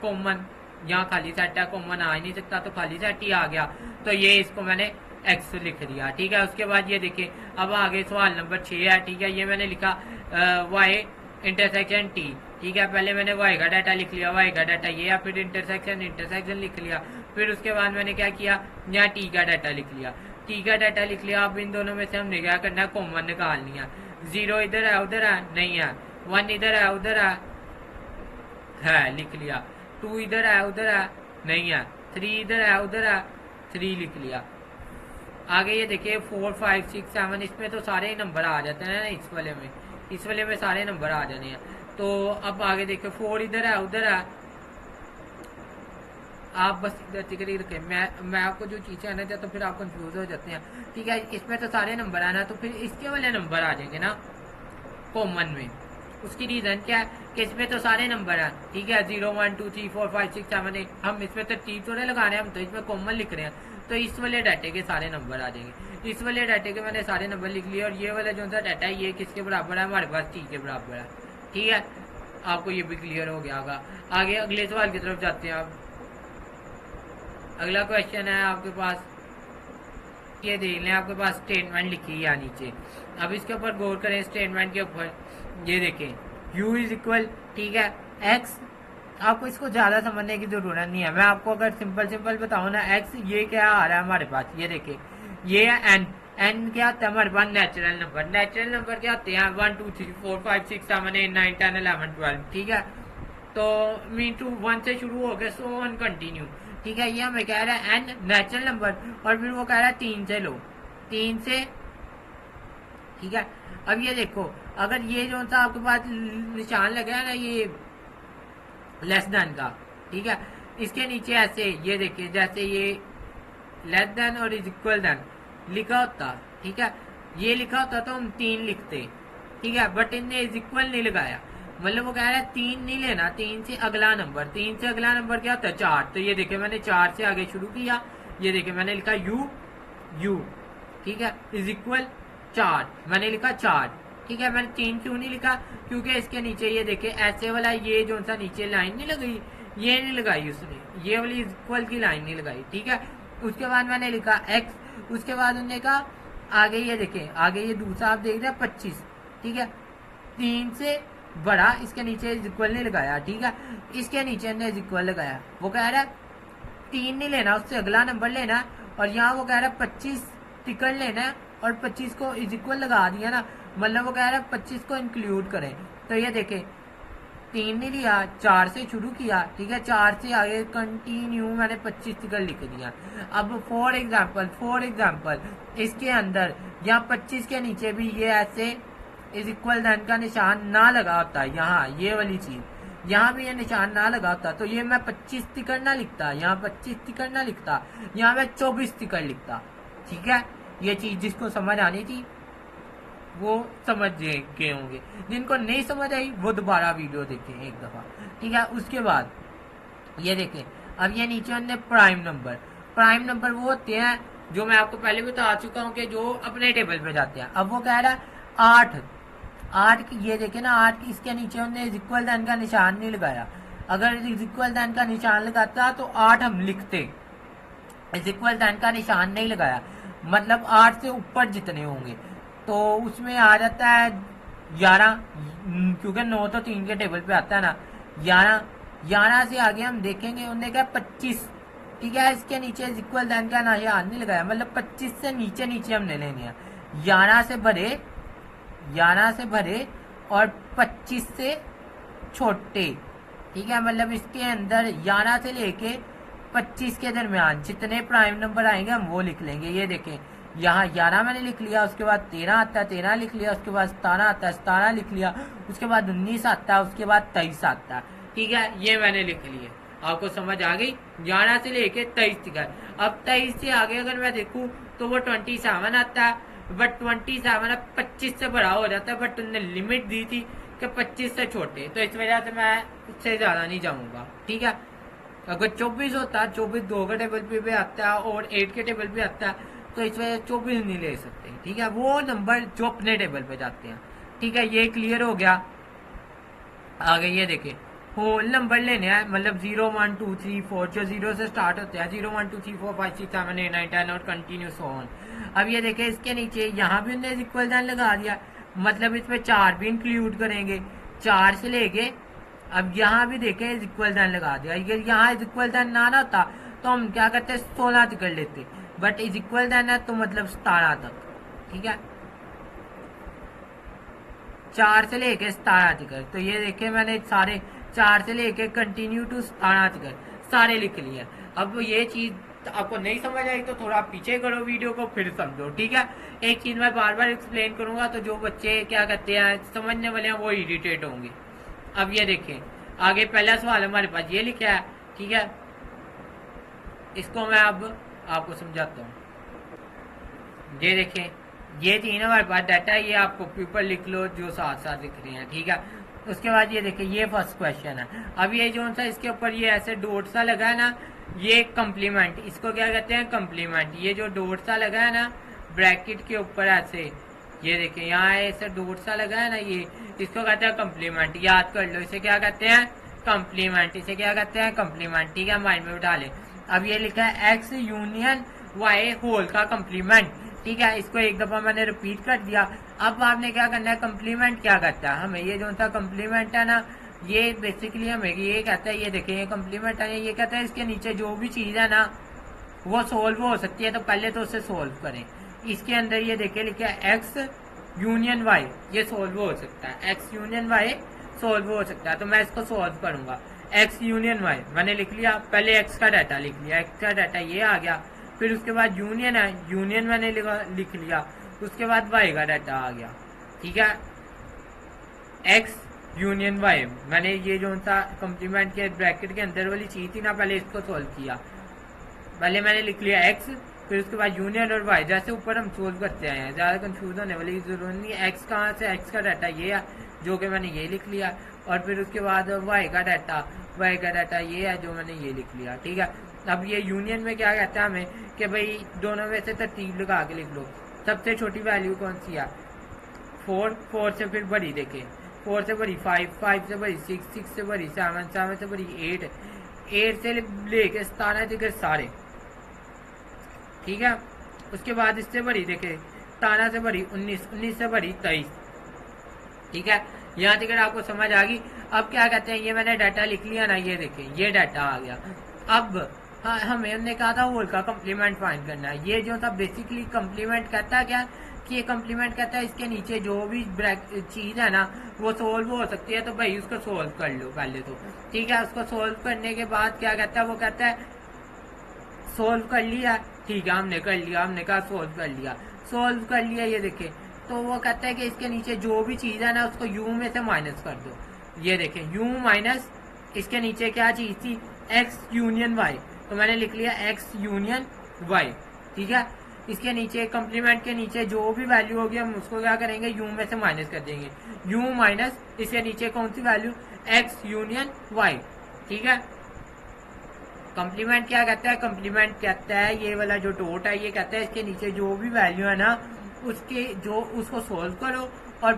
कॉमन, यहाँ खाली सेट है, कॉमन आ ही नहीं सकता, तो खाली सेट ही आ गया, तो ये इसको मैंने एक्स लिख दिया, ठीक है। उसके बाद ये देखिए, अब आगे सवाल नंबर 6 है, ठीक है। ये मैंने लिखा वाई इंटरसेक्शन टी, ठीक है। पहले मैंने वाई का डाटा लिख लिया, वाई का डाटा ये है, फिर इंटरसेक्शन लिख लिया, फिर उसके बाद मैंने क्या किया, यहाँ टी का डाटा लिख लिया, टी का डाटा लिख लिया। अब इन दोनों में से हमने क्या करना है, कॉमन निकालनी है। 0 इधर है, उधर है, नहीं है। 1 इधर है, उधर है, लिख लिया। 2 इधर है, उधर है, नहीं है। 3 इधर है, उधर है, 3 लिख लिया। आगे ये देखिए 4 5 6 7, इसमें तो सारे ही नंबर आ जाते हैं ना, इस वाले में सारे नंबर आ जाने हैं। तो अब आगे देखिए 4 इधर है, उधर है, आप बस इधर टिक रखें। मैं आपको जो चीजें आना चाहता हूँ, फिर आप कंफ्यूज हो जाते हैं, ठीक है। इसमें तो सारे नंबर आना, तो फिर इसके वाले नंबर आ जाएंगे ना कॉमन में। उसकी रीजन क्या है कि इसमें तो सारे नंबर हैं, ठीक है, 0 1 2 3 4 5 6 7 8। हम इसमें तरतीब थोड़े लगा रहे हैं, हम तो इसमें कॉमन लिख रहे हैं, तो इस वाले डाटे के सारे नंबर आ जाएंगे। इस वाले डाटे के मैंने सारे नंबर लिख लिए, और ये वाला जो सा डाटा है ये किसके बराबर है, हमारे पास टी के बराबर है, ठीक है। आपको ये भी क्लियर हो गया होगा। आगे अगले सवाल की तरफ जाते हैं। आप अगला क्वेश्चन है आपके पास, ये देख लें आपके पास स्टेटमेंट लिखी है नीचे। अब इसके ऊपर गौर करें स्टेटमेंट के ऊपर, ये देखें u इज इक्वल, ठीक है, x। आपको इसको ज्यादा समझने की जरूरत नहीं है, मैं आपको अगर सिंपल बताऊं ना, x ये क्या आ रहा है हमारे पास, ये देखें ये है n। n क्या आता है हमारे पास, नेचुरल नंबर। नेचुरल नंबर क्या आते हैं 1 2 3 4 5 6 7 8 9 10 11 12, ठीक है। तो मीन टू 1 से शुरू हो गया, सो ऑन कंटिन्यू, ठीक है। ये हमें कह रहा है n नेचुरल नंबर, और फिर वो कह रहा है 3 से लो, 3 से, ठीक है। अब ये देखो, अगर ये जो सा आपके पास निशान लगा है ना, ये लेस देन का, ठीक है, इसके नीचे ऐसे ये देखिए, जैसे ये लेस देन और इज इक्वल देन लिखा होता, ठीक है, ये लिखा होता तो हम 3 लिखते, ठीक है, बट इनने इज इक्वल नहीं लगाया। मतलब वो कह रहा है 3 नहीं लेना, 3 से अगला नंबर, 3 से अगला नंबर क्या होता है 4। तो ये देखिए मैंने 4 से आगे शुरू किया, ये देखिए मैंने लिखा u, ठीक है, इज इक्वल 4, मैंने लिखा 4, ठीक है। मैंने 3 क्यों नहीं लिखा, क्योंकि इसके नीचे ये देखिए ऐसे वाला ये जो सा नीचे लाइन नहीं लगाई, ये नहीं लगाई उसने, ये वाली इज इक्वल की लाइन नहीं लगाई, ठीक है। उसके बाद मैंने लिखा x, उसके बाद उन्होंने कहा आगे ये देखें, आगे ये दूसरा आप देख रहे हैं 25, ठीक है, 3 से बड़ा, इसके नीचे इज इक्वल नहीं लगाया, ठीक है, इसके नीचे ने इज इक्वल लगाया। वो कह रहा है 3 नहीं लेना, उससे अगला नंबर लेना, और यहाँ वो कह रहा है 25 टिकट लेना है, और 25 को इज इक्वल लगा दिया ना, मतलब वो कह रहा है 25 को इंक्लूड करें। तो ये देखें 3 नहीं लिया, 4 से शुरू किया, ठीक है, 4 से आगे कंटिन्यू मैंने 25 टिकट लिख दिया। अब फॉर एग्जाम्पल इसके अंदर यहाँ 25 के नीचे भी ये ऐसे इज इक्वल देन का निशान ना लगा होता, यहाँ ये वाली चीज, यहाँ भी ये निशान ना लगा होता, तो ये मैं 25 टिकट ना लिखता, यहाँ 25 टिकट ना लिखता, यहाँ मैं 24 टिकट लिखता, ठीक है। ये चीज जिसको समझ आनी थी वो समझ गए होंगे, जिनको नहीं समझ आई वो दोबारा वीडियो देखें एक दफा, ठीक है। उसके बाद ये देखें, अब ये नीचे हमने प्राइम नंबर वो होते हैं जो मैं आपको पहले भी बता चुका हूँ कि जो अपने टेबल पे जाते हैं। अब वो कह रहा है 8 ये देखे ना, 8 इसके नीचे हमने इज इक्वल देन का निशान नहीं लगाया। अगर इज इक्वल देन का निशान लगाता तो 8 हम लिखते, इज इक्वल देन का निशान नहीं लगाया, मतलब 8 से ऊपर जितने होंगे तो उसमें आ जाता है 11, क्योंकि 9 तो 3 के टेबल पे आता है ना, 11 से आगे हम देखेंगे उन्होंने कहा 25, ठीक है, इसके नीचे इज इक्वल देन का निशान नहीं लगाया, मतलब 25 से नीचे हमने लेने हैं, 11 से भरे और 25 से छोटे, ठीक है, मतलब इसके अंदर 11 से लेके 25 के दरमियान जितने प्राइम नंबर आएंगे हम वो लिख लेंगे। ये देखें यहाँ 11 मैंने लिख लिया, उसके बाद 13 आता है, 13 लिख लिया, उसके बाद 17 आता है, 17 लिख लिया, उसके बाद 19 आता है, उसके बाद 23 आता है, ठीक है, ये मैंने लिख लिया। आपको समझ आ गई, 11 से लेके 23 तक। अब 23 से आगे अगर मैं देखूं तो वो 27 आता है, बट 27 अब 25 से बड़ा हो जाता है, बट उन्होंने लिमिट दी थी कि 25 से छोटे, तो इस वजह से मैं उससे ज्यादा नहीं जाऊंगा, ठीक है। अगर 24 होता, 24 2 के टेबल पे भी आता है और 8 के टेबल पे आता है, तो इस वजह से 24 नहीं ले सकते, ठीक है, वो नंबर जो अपने टेबल पे जाते हैं, ठीक है। ये क्लियर हो गया। आगे ये देखें, होल नंबर लेने हैं, मतलब 0 1 2 3 4 जो 0 से स्टार्ट होते हैं, 0 1 2 3 4 5 6 7 8 9 10 और कंटिन्यू सो ऑन। अब ये देखें इसके नीचे यहाँ भी उन्होंने इक्वल देन लगा दिया, मतलब इसमें 4 भी इंक्लूड करेंगे, 4 से लेके अब यहाँ भी देखें इक्वल देन लगा दिया। अगर यहाँ इक्वल देन ना होता तो हम क्या करते 16 तक कर लेते, बट इज इक्वल देन है तो मतलब 17 तक, ठीक है, 4 से लेके 17 तक। तो ये देखे मैंने सारे 4 से लेके कंटिन्यू टू 17 तक सारे लिख लिए। अब ये चीज आपको नहीं समझ आई तो थोड़ा पीछे करो वीडियो को, फिर समझो, ठीक है। एक चीज मैं बार बार एक्सप्लेन करूंगा तो जो बच्चे क्या कहते हैं समझने वाले हैं वो इरिटेट होंगे। अब ये देखें, आगे पहला सवाल हमारे पास ये लिखा है, ठीक है, इसको मैं अब आपको समझाता हूँ। ये देखें, ये तीन हमारे पास डाटा है, ये आपको पेपर लिख लो जो साथ साथ लिख रहे हैं, ठीक है। उसके बाद ये देखिए, ये फर्स्ट क्वेश्चन है। अब ये जो सा इसके ऊपर ये ऐसे डॉट सा लगा है ना, ये कम्प्लीमेंट, इसको क्या कहते हैं कम्प्लीमेंट। ये जो डॉट सा लगा है ना ब्रैकेट के ऊपर ऐसे, ये देखिए यहाँ ऐसे डॉट सा लगा है ना, ये इसको कहते हैं कम्प्लीमेंट। याद कर लो, इसे क्या कहते हैं कम्प्लीमेंट, इसे क्या कहते हैं कम्प्लीमेंट, ठीक है, माइंड में उठा ले। अब ये लिखा है एक्स यूनियन वाई होल का कम्प्लीमेंट। ठीक है, इसको एक दफा मैंने रिपीट कर दिया। अब आपने क्या करना है, कम्प्लीमेंट क्या करता है, हमें ये जो सा कम्प्लीमेंट है ना, ये बेसिकली हमें ये कहता है, ये देखिए ये कम्प्लीमेंट है, ये कहता है इसके नीचे जो भी चीज है ना वो सोल्व हो सकती है, तो पहले तो उसे सोल्व करें। इसके अंदर ये देखिए लिखा है एक्स यूनियन वाई, ये सोल्व हो सकता है, एक्स यूनियन वाई सोल्व हो सकता है, तो मैं इसको सोल्व करूंगा। एक्स यूनियन वाई मैंने लिख लिया, पहले एक्स का डाटा लिख लिया, एक्स का डाटा ये आ गया, फिर उसके बाद यूनियन है, यूनियन मैंने लिख लिया, उसके बाद वाई का डाटा आ गया। ठीक है, एक्स यूनियन वाई, मैंने ये जो सा कम्प्लीमेंट के ब्रैकेट के अंदर वाली चीज थी ना, पहले इसको सोल्व किया, पहले मैंने लिख लिया एक्स, फिर उसके बाद यूनियन और वाई, जैसे ऊपर हम सोल्व करते हैं, ज्यादा कंफ्यूज होने वाली जरूरत नहीं है। एक्स कहाँ से, एक्स का डाटा ये है जो कि मैंने ये लिख लिया, और फिर उसके बाद वाई का डाटा ये है जो मैंने ये लिख लिया। ठीक है, अब ये यूनियन में क्या कहता है हमें कि भाई दोनों में से तरतीब लगा के लिख लो, सबसे छोटी वैल्यू कौन सी है, 4, 4 से फिर बड़ी देखे, 4 से बड़ी 5, 5 से बड़ी 6, 6 से बड़ी 7, 7 से बड़ी 8, 8 से लेके 17 तक सारे। ठीक है, उसके बाद इससे बड़ी देखे, 17 से बड़ी 19, 19 से बड़ी 23। ठीक है, यहाँ तक आपको समझ आ गई। अब क्या कहते हैं, ये मैंने डाटा लिख लिया ना, ये देखें ये डाटा आ गया। अब हाँ, हमने कहा था होल का कम्प्लीमेंट फाइंड करना है, ये जो था बेसिकली कम्प्लीमेंट कहता है क्या, कि ये कम्प्लीमेंट कहता है इसके नीचे जो भी चीज है ना वो सोल्व हो सकती है, तो भाई उसको सोल्व कर लो पहले तो। ठीक है, उसको सोल्व करने के बाद क्या कहता है, वो कहता है सोल्व कर लिया। ठीक है, हमने कर लिया, हमने कहा सोल्व कर लिया, सोल्व कर लिया, ये देखे, तो वो कहता है कि इसके नीचे जो भी चीज है ना उसको यू में से माइनस कर दो। ये देखें यू माइनस, इसके नीचे क्या चीज थी, एक्स यूनियन वाई, तो मैंने लिख लिया एक्स यूनियन वाई। ठीक है, इसके नीचे कम्प्लीमेंट के नीचे जो भी वैल्यू होगी हम उसको क्या करेंगे, यू में से माइनस कर देंगे, यू माइनस इसके नीचे कौन सी वैल्यू, एक्स यूनियन वाई। ठीक है, कम्प्लीमेंट क्या कहता है, कम्प्लीमेंट कहता है ये वाला जो डॉट है, ये कहता है इसके नीचे जो भी वैल्यू है ना उसके जो उसको सोल्व करो, और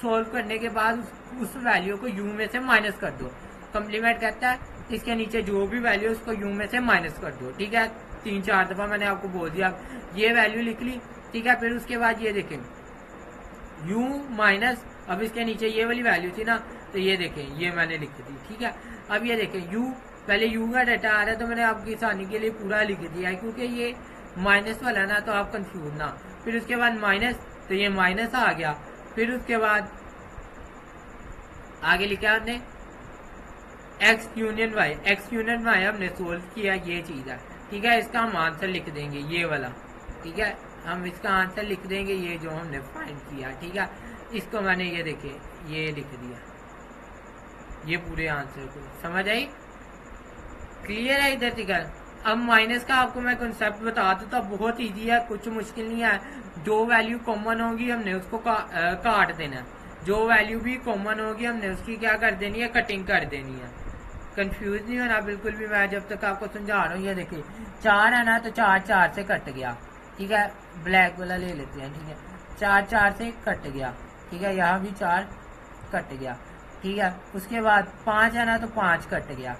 सोल्व करने के बाद उस वैल्यू को यू में से माइनस कर दो। कम्प्लीमेंट कहता है इसके नीचे जो भी वैल्यू उसको यू में से माइनस कर दो। ठीक है, 3-4 दफा मैंने आपको बोल दिया, ये वैल्यू लिख ली। ठीक है, फिर उसके बाद ये देखें u माइनस, अब इसके नीचे ये वाली वैल्यू थी ना, तो ये देखें ये मैंने लिख दी। ठीक है, अब ये देखें u, पहले u का डाटा आ रहा है तो मैंने आपकी आसानी के लिए पूरा लिख दिया है, क्योंकि ये माइनस वाला ना तो आप कंफ्यूज ना। फिर उसके बाद माइनस, तो ये माइनस आ गया। फिर उसके बाद आगे लिखा हमने x union y, x union y हमने सोल्व किया, ये चीज है। ठीक है, इसका हम आंसर लिख देंगे ये वाला। ठीक है, हम इसका आंसर लिख देंगे ये जो हमने फाइंड किया। ठीक है, इसको मैंने ये देखे ये लिख दिया, ये पूरे आंसर को समझ आई, क्लियर है इधर तक। अब माइनस का आपको मैं कंसेप्ट बता दूं तो बहुत इजी है, कुछ मुश्किल नहीं है। जो वैल्यू कॉमन होगी हमने उसको काट देना है, जो वैल्यू भी कॉमन होगी हमने उसकी क्या कर देनी है, कटिंग कर देनी है। कंफ्यूज नहीं होना बिल्कुल भी, मैं जब तक आपको समझा रहा हूँ। ये देखिए 4 है ना, तो 4 4 से कट गया। ठीक है, ब्लैक वाला ले लेते हैं। ठीक है, 4 4 से कट गया। ठीक है, यहाँ भी 4 कट गया। ठीक है, उसके बाद 5 है ना, तो 5 कट गया,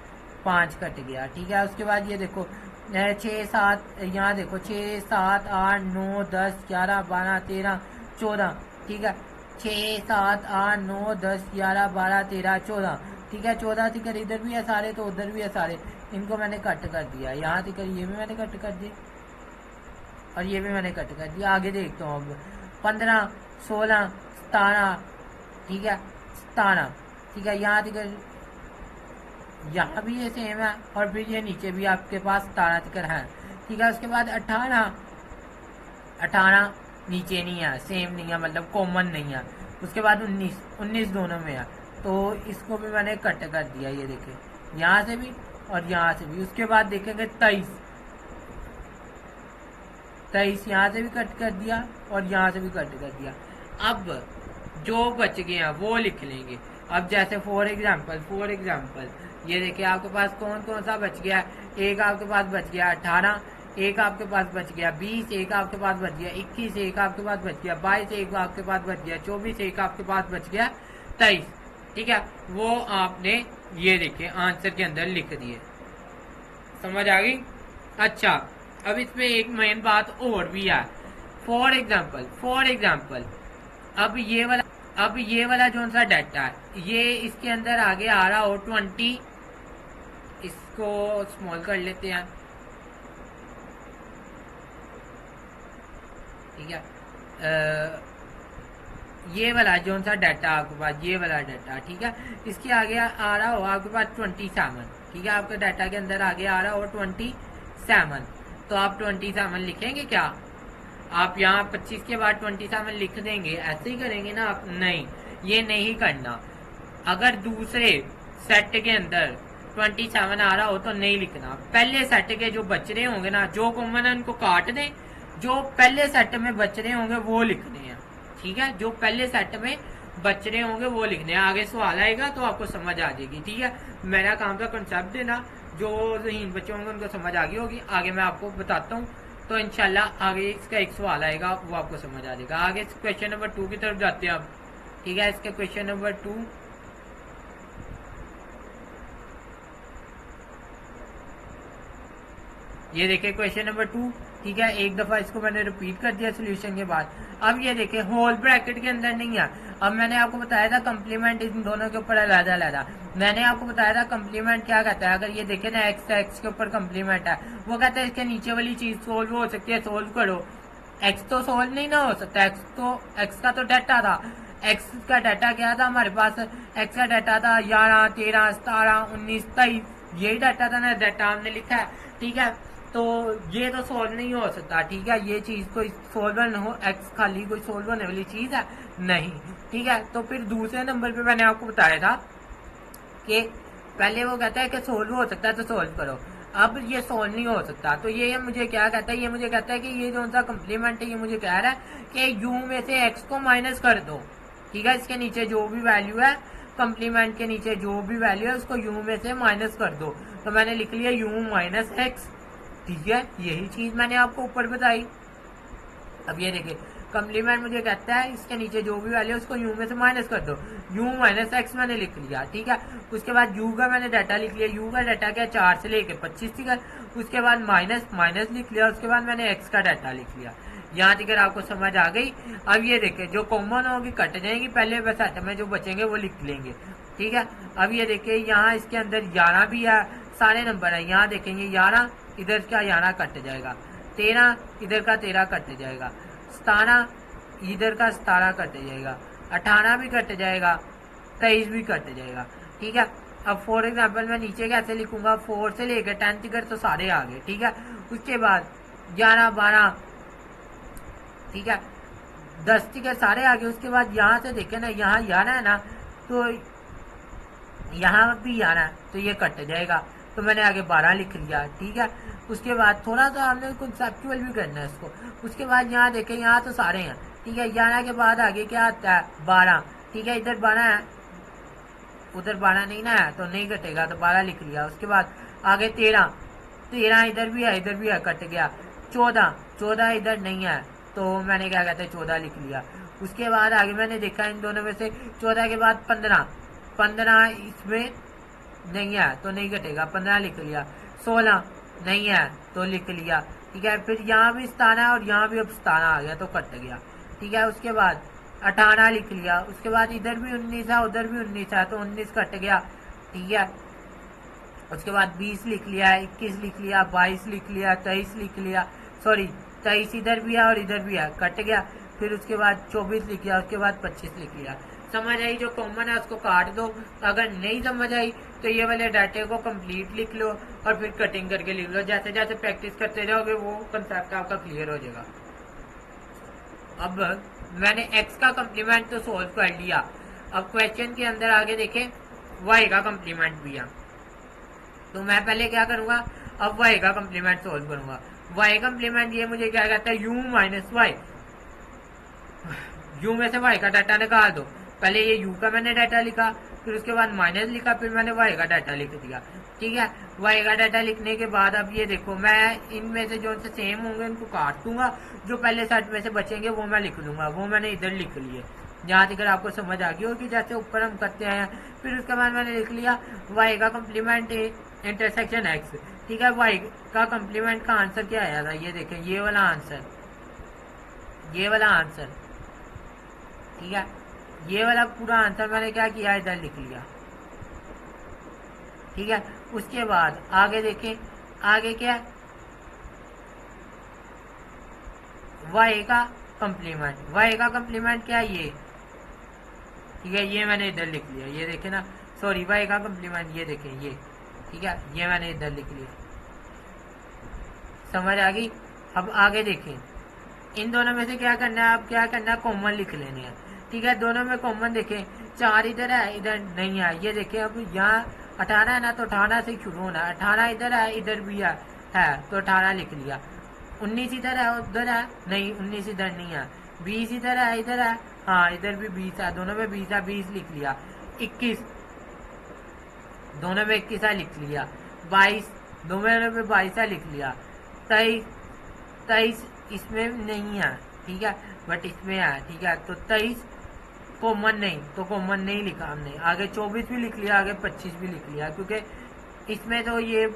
5 कट गया। ठीक है, उसके बाद ये देखो 6 7, यहाँ देखो 6 7 8 9 10 11 12 13 14। ठीक है, 6 7 8 9 10 11 12 13 14। ठीक है, 14 तक इधर भी है सारे, तो उधर भी है सारे, इनको मैंने कट कर दिया। यहाँ तक ये भी मैंने कट कर दी, और ये भी मैंने कट कर दिया। आगे देखता हूँ अब 15 16 17। ठीक है, 17। ठीक है, यहाँ तक यहाँ भी ये सेम है, और फिर ये नीचे भी आपके पास 17 तक है। ठीक है, उसके बाद 18 18 नीचे नहीं है, सेम नहीं है, मतलब कॉमन नहीं है। उसके बाद 19 19 दोनों में है, तो इसको भी मैंने कट कर दिया। ये देखें यहाँ से भी और यहाँ से भी। उसके बाद देखेंगे 23 23, यहाँ से भी कट कर दिया और यहाँ से भी कट कर दिया। अब जो बच गए हैं वो लिख लेंगे। अब जैसे फॉर एग्जाम्पल ये देखिए आपके पास कौन कौन सा बच गया। एक आपके पास बच गया 18, एक आपके पास बच गया 20, एक आपके पास बच गया 21, एक आपके पास बच गया 22, एक आपके पास बच गया 24, एक आपके पास बच गया 23। ठीक है, वो आपने ये देखिए आंसर के अंदर लिख दिए। समझ आ गई? अच्छा, अब इसमें एक मेन बात और भी है। फॉर एग्जाम्पल अब ये वाला जो सा डाटा है ये इसके अंदर आगे आ रहा हो 20, इसको स्मॉल कर लेते हैं, ठीक है। ये वाला जो सा डाटा आपके पास, ये वाला डाटा, ठीक है, इसके आगे आ रहा हो आपके पास 27, ठीक है, आपके डाटा के अंदर आगे आ रहा हो 27, तो आप 27 लिखेंगे क्या? आप यहाँ 25 के बाद 27 लिख देंगे, ऐसे ही करेंगे ना आप? नहीं, ये नहीं करना। अगर दूसरे सेट के अंदर 27 आ रहा हो तो नहीं लिखना। पहले सेट के जो बच रहे होंगे ना, जो कॉमन है उनको काट दें, जो पहले सेट में बच रहे होंगे वो लिखने हैं, ठीक है, जो पहले सेट में बच रहे होंगे वो लिखने हैं। आगे सवाल आएगा तो आपको समझ आ जाएगी, ठीक है। मेरा काम था कंसेप्ट देना, जो ज़हीन बच्चे होंगे उनको समझ आ गई होगी। आगे मैं आपको बताता हूँ, तो इंशाल्लाह आगे इसका एक सवाल आएगा वो आपको समझ आ जाएगा। आगे क्वेश्चन नंबर 2 की तरफ जाते हैं अब, ठीक है। इसका क्वेश्चन नंबर 2, ये देखिए क्वेश्चन नंबर 2, ठीक है। एक दफा इसको मैंने रिपीट कर दिया सोल्यूशन के बाद। अब ये देखिए होल ब्रैकेट के अंदर नहीं है। अब मैंने आपको बताया था कम्प्लीमेंट इन दोनों के ऊपर अलग-अलग। मैंने आपको बताया था कम्प्लीमेंट क्या कहता है। अगर ये देखे ना एक्स के ऊपर कम्प्लीमेंट है, वो कहता है इसके नीचे वाली चीज सोल्व हो सकती है, सोल्व करो। एक्स तो सोल्व नहीं ना हो सकता, एक्स का तो डाटा था। एक्स का डाटा क्या था हमारे पास? एक्स का डाटा था 11, 13, 17, 19, 23, यही डाटा था ना, डाटा हमने लिखा है, ठीक है। तो ये तो सोल्व नहीं हो सकता, ठीक है, ये चीज कोई सोल्वर न हो, एक्स खाली कोई सोल्व होने वाली चीज है नहीं, ठीक है। तो फिर दूसरे नंबर पे मैंने आपको बताया था कि पहले वो कहता है कि सोल्व हो सकता है तो सोल्व करो। अब ये सोल्व नहीं हो सकता, तो ये मुझे क्या कहता है? ये मुझे कहता है कि ये जो सा कम्प्लीमेंट है ये मुझे कह रहा है कि यू में से एक्स को माइनस कर दो, ठीक है। इसके नीचे जो भी वैल्यू है, कम्प्लीमेंट के नीचे जो भी वैल्यू है उसको यू में से माइनस कर दो। तो मैंने लिख लिया यू माइनस एक्स, ठीक है। यही चीज मैंने आपको ऊपर बताई। अब ये देखिए कम्प्लीमेंट मुझे कहता है इसके नीचे जो भी वैल्यू है उसको यू में से माइनस कर दो, यू माइनस एक्स मैंने लिख लिया, ठीक है। उसके बाद यू का मैंने डाटा लिख लिया, यू का डाटा क्या 4 से लेके 25 तक। उसके बाद माइनस माइनस लिख लिया, उसके बाद मैंने एक्स का डाटा लिख लिया। यहाँ तक आपको समझ आ गई। अब ये देखिए जो कॉमन होगी कट जाएंगी, पहले सेट में जो बचेंगे वो लिख लेंगे, ठीक है। अब ये देखिए यहाँ इसके अंदर 11 भी है, सारे नंबर है। यहाँ देखेंगे 11 इधर का 11 कट जाएगा, 13 इधर का 13 कट जाएगा, 17 इधर का 17 कट जाएगा, 18 भी कट जाएगा, 23 भी कट जाएगा, ठीक है। अब फॉर एग्जाम्पल मैं नीचे कैसे लिखूंगा? 4 से लेकर 10 तक तो सारे आ गए, ठीक है। उसके बाद 11, 12, ठीक है, 10 तक सारे आ गए। उसके बाद यहाँ से देखे ना, यहाँ 11 है ना, तो यहाँ भी 11 है, तो ये कट जाएगा, तो मैंने आगे 12 लिख लिया, ठीक है। उसके बाद थोड़ा सा हमने कंसेप्चुअल भी करना है इसको। उसके बाद यहाँ देखें, यहाँ तो सारे हैं, ठीक है। 11 के बाद आगे क्या आता है? 12, ठीक है। इधर 12 है, उधर 12 नहीं ना है तो नहीं कटेगा, तो 12 लिख लिया। उसके बाद आगे 13, 13 इधर भी है, इधर भी है, कट गया। 14, 14 इधर नहीं है, तो मैंने क्या कहते हैं 14 लिख लिया। उसके बाद आगे मैंने देखा इन दोनों में से 14 के बाद 15, 15 इसमें नहीं है तो नहीं कटेगा, 15 लिख लिया। 16 नहीं है तो लिख लिया, ठीक है। फिर यहाँ भी 17 और यहाँ भी अब 17 आ गया तो कट गया, ठीक है। उसके बाद 18 लिख लिया। उसके बाद इधर भी 19 है, उधर भी 19 है, तो 19 कट गया, ठीक है। उसके बाद 20 लिख लिया, 21 लिख लिया, 22 लिख लिया, 23 लिख लिया, सॉरी 23 इधर भी है और इधर भी है, कट गया। फिर उसके बाद 24 लिख लिया, उसके बाद 25 लिख लिया। समझ आई? जो कॉमन है उसको काट दो। अगर नहीं समझ आई तो ये वाले डाटे को कंप्लीट लिख लो और फिर कटिंग करके लिख लो। जैसे जैसे प्रैक्टिस करते जाओगे वो कंसेप्ट आपका क्लियर हो जाएगा। अब मैंने एक्स का कम्प्लीमेंट तो सोल्व कर लिया। अब क्वेश्चन के अंदर आगे देखें वाई का कम्प्लीमेंट भी है, तो मैं पहले क्या करूंगा? अब वाई का कम्प्लीमेंट सोल्व करूंगा। वाई कम्प्लीमेंट ये मुझे क्या कहता है? यू माइनस वाई, यू में से वाई का डाटा निकाल दो। पहले ये यू का मैंने डाटा लिखा, फिर उसके बाद माइनस लिखा, फिर मैंने वाई का डाटा लिख दिया, ठीक है। वाई का डाटा लिखने के बाद अब ये देखो मैं इनमें से जो से सेम होंगे उनको काट दूंगा, जो पहले सेट में से बचेंगे वो मैं लिख लूंगा, वो मैंने इधर लिख लिए। जहाँ तक आपको समझ आ गई होगी जैसे ऊपर हम करते हैं। फिर उसके बाद मैंने लिख लिया वाई का कम्प्लीमेंट इंटरसेक्शन एक्स, ठीक है। वाई का कम्प्लीमेंट का आंसर क्या आया था, ये देखें, ये वाला आंसर, ये वाला आंसर, ठीक है। ये वाला पूरा आंसर मैंने क्या किया, इधर लिख लिया, ठीक है। उसके बाद आगे देखें, आगे क्या है, वाई का कम्प्लीमेंट, वाई का कम्प्लीमेंट क्या है, ये, ठीक है, ये मैंने इधर लिख लिया, ये देखें ना, सॉरी, वाई का कम्प्लीमेंट, ये देखें, ये, ठीक है, ये मैंने इधर लिख लिया, समझ आ गई। अब आगे देखें, इन दोनों में से क्या करना है, अब क्या करना है, कॉमन लिख लेने हैं, ठीक है। दोनों में कॉमन देखें, 4 इधर है, इधर नहीं है, ये देखें, अब यहाँ 18 है ना, तो 18 से शुरू होना है, 18 इधर है, इधर भी है तो 18 लिख लिया। 19 इधर है, उधर है नहीं, 19 इधर नहीं है। 20 इधर है, इधर है, हाँ इधर भी 20 है, दोनों में 20 है, 20 लिख लिया। 21, दोनों में 21 है, लिख लिया। 22, दोनों में 22 है, लिख लिया। 23 इसमें नहीं है, ठीक है, बट इसमें है, ठीक है, तो 23 कॉमन नहीं, तो कॉमन नहीं लिखा हमने। आगे 24 भी लिख लिया, आगे 25 भी लिख लिया, क्योंकि इसमें तो ये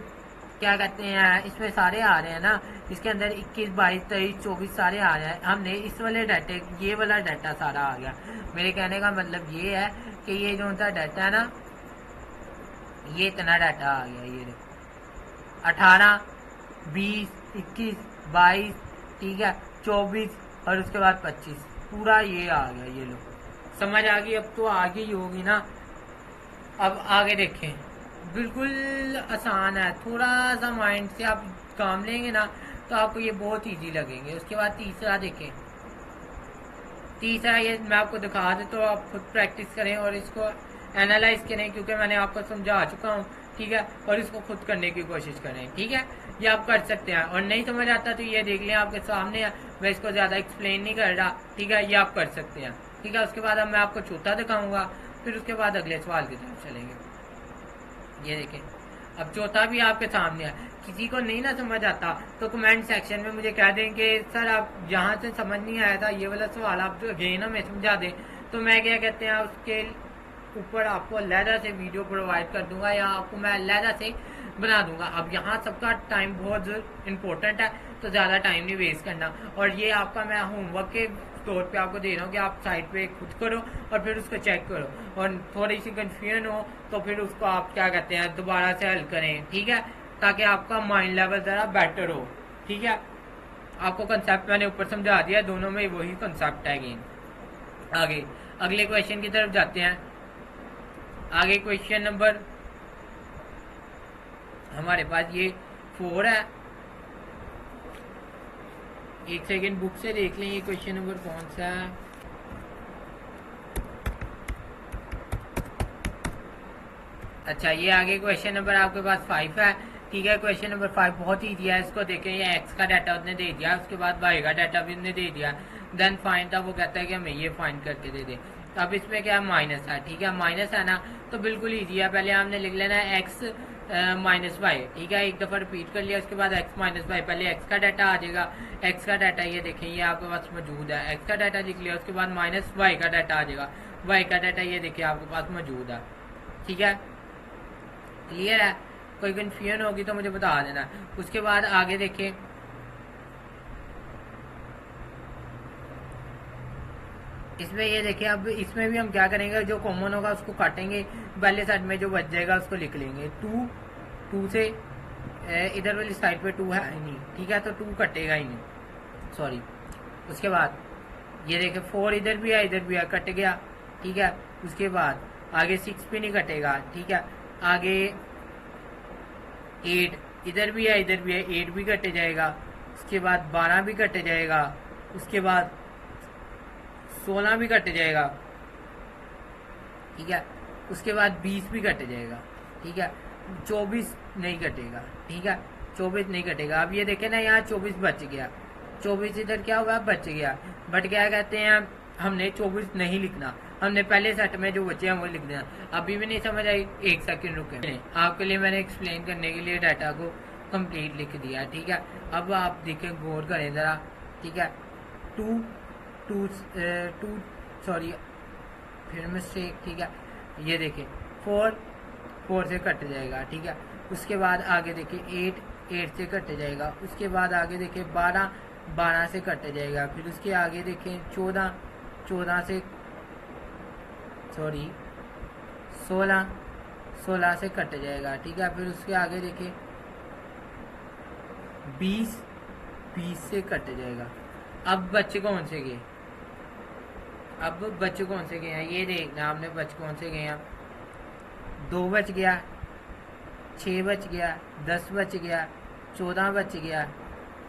क्या कहते हैं, इसमें सारे आ रहे हैं ना, इसके अंदर 21, 22, 23, 24 सारे आ रहे हैं। हमने इस वाले डाटे, ये वाला डाटा सारा आ गया। मेरे कहने का मतलब ये है कि ये जो सा डाटा है ना, ये इतना डाटा आ गया, ये देखो, 18, 20, 21, 22, ठीक है, 24 और उसके बाद 25, पूरा ये आ गया, ये लो, समझ आ गई। अब तो आगे ही होगी ना। अब आगे देखें, बिल्कुल आसान है, थोड़ा सा माइंड से आप काम लेंगे ना तो आपको ये बहुत इजी लगेंगे। उसके बाद तीसरा देखें, तीसरा ये मैं आपको दिखा देता हूँ, आप खुद प्रैक्टिस करें और इसको एनालाइज करें, क्योंकि मैंने आपको समझा चुका हूँ, ठीक है, और इसको खुद करने की कोशिश करें, ठीक है, ये आप कर सकते हैं। और नहीं समझ आता तो ये देख लें, आपके सामने है, मैं इसको ज़्यादा एक्सप्लेन नहीं कर रहा, ठीक है, ये आप कर सकते हैं, ठीक है। उसके बाद अब मैं आपको चौथा दिखाऊंगा, फिर उसके बाद अगले सवाल की तरफ चलेंगे। ये देखें, अब चौथा भी आपके सामने है। किसी को नहीं ना समझ आता तो कमेंट सेक्शन में मुझे कह दें कि सर आप यहाँ से समझ नहीं आया था, ये वाला सवाल आप जो अगेन हमें समझा दें, तो मैं क्या कहते हैं, उसके ऊपर आपको अलहदा से वीडियो प्रोवाइड कर दूंगा, या आपको मैं अलहदा से बना दूंगा। अब यहाँ सबका टाइम बहुत इंपॉर्टेंट है, तो ज़्यादा टाइम नहीं वेस्ट करना, और ये आपका मैं होमवर्क के तौर पे आपको दे रहा हूँ कि आप साइट पे खुद करो और फिर उसको चेक करो, और थोड़ी सी कंफ्यूजन हो तो फिर उसको आप क्या कहते हैं, दोबारा से हल करें, ठीक है, ताकि आपका माइंड लेवल ज़रा बेटर हो, ठीक है। आपको कंसेप्ट मैंने ऊपर समझा दिया, दोनों में वही कंसेप्ट है। अगेन आगे अगले क्वेश्चन की तरफ जाते हैं। आगे क्वेश्चन नंबर हमारे पास ये 4 है, एक सेकेंड बुक से देख लें ये क्वेश्चन नंबर कौन सा है। अच्छा, ये आगे क्वेश्चन नंबर आपके पास 5 है, ठीक है। क्वेश्चन नंबर 5 बहुत ईजी है, इसको देखें, ये एक्स का डाटा उसने दे दिया, उसके बाद वाई का डाटा भी उसने दे दिया, देन फाइंड था, वो कहता है कि हमें ये फाइंड करके दे दे। अब इसमें क्या माइनस है, ठीक है, माइनस है ना, तो बिल्कुल ईजी है। पहले हमने लिख लेना है एक्स माइनस वाई, ठीक है, एक दफ़ा रिपीट कर लिया, उसके बाद एक्स माइनस वाई, पहले एक्स का डाटा आ जाएगा। एक्स का डाटा ये देखें, ये आपके पास मौजूद है, एक्स का डाटा लिख लिया, उसके बाद माइनस वाई का डाटा आ जाएगा, वाई का डाटा ये देखिए आपके पास मौजूद है, ठीक है, क्लियर है। कोई कन्फ्यूजन होगी तो मुझे बता देना। उसके बाद आगे देखें, इसमें ये देखिए, अब इसमें भी हम क्या करेंगे, जो कॉमन होगा उसको काटेंगे, पहले साइड में जो बच जाएगा उसको लिख लेंगे। 2 से इधर वाली साइड पे 2 है नहीं, ठीक है, तो 2 कटेगा ही नहीं, सॉरी। उसके बाद ये देखिए 4 इधर भी है, इधर भी है, कट गया, ठीक है। उसके बाद आगे 6 भी नहीं कटेगा, ठीक है। आगे 8 इधर भी है, इधर भी है, 8 भी कट जाएगा। उसके बाद 12 भी कट जाएगा, उसके बाद 16 भी कट जाएगा, ठीक है। उसके बाद 20 भी कट जाएगा, ठीक है। 24 नहीं कटेगा, ठीक है, 24 नहीं कटेगा। अब ये देखें ना, यहाँ 24 बच गया, 24 इधर क्या हुआ, बच गया, बट क्या कहते हैं, हमने 24 नहीं लिखना, हमने पहले सेट में जो बचे हैं वो लिख देना। अभी भी नहीं समझ आई, एक सेकंड रुके, आपके लिए मैंने एक्सप्लेन करने के लिए डाटा को कंप्लीट लिख दिया, ठीक है। अब आप देखें, गौर करें ज़रा, ठीक है। 2 सॉरी, फिर मिस्टेक, ठीक है। ये देखें 4 से कट जाएगा, ठीक है। उसके बाद आगे देखिए 8 8 से कट जाएगा, उसके बाद आगे देखिए 12 12 से कट जाएगा, फिर उसके आगे देखें 14 14 से 16 16 से कट जाएगा, ठीक है। फिर उसके आगे देखिए 20 20 से कट जाएगा। अब बच्चे कौन से गए, अब बच्चे कौन से गए हैं ये देखना आपने, बच्चे कौन से गए हैं। 2 बच गया, 6 बच गया, 10 बच गया, 14 बच गया,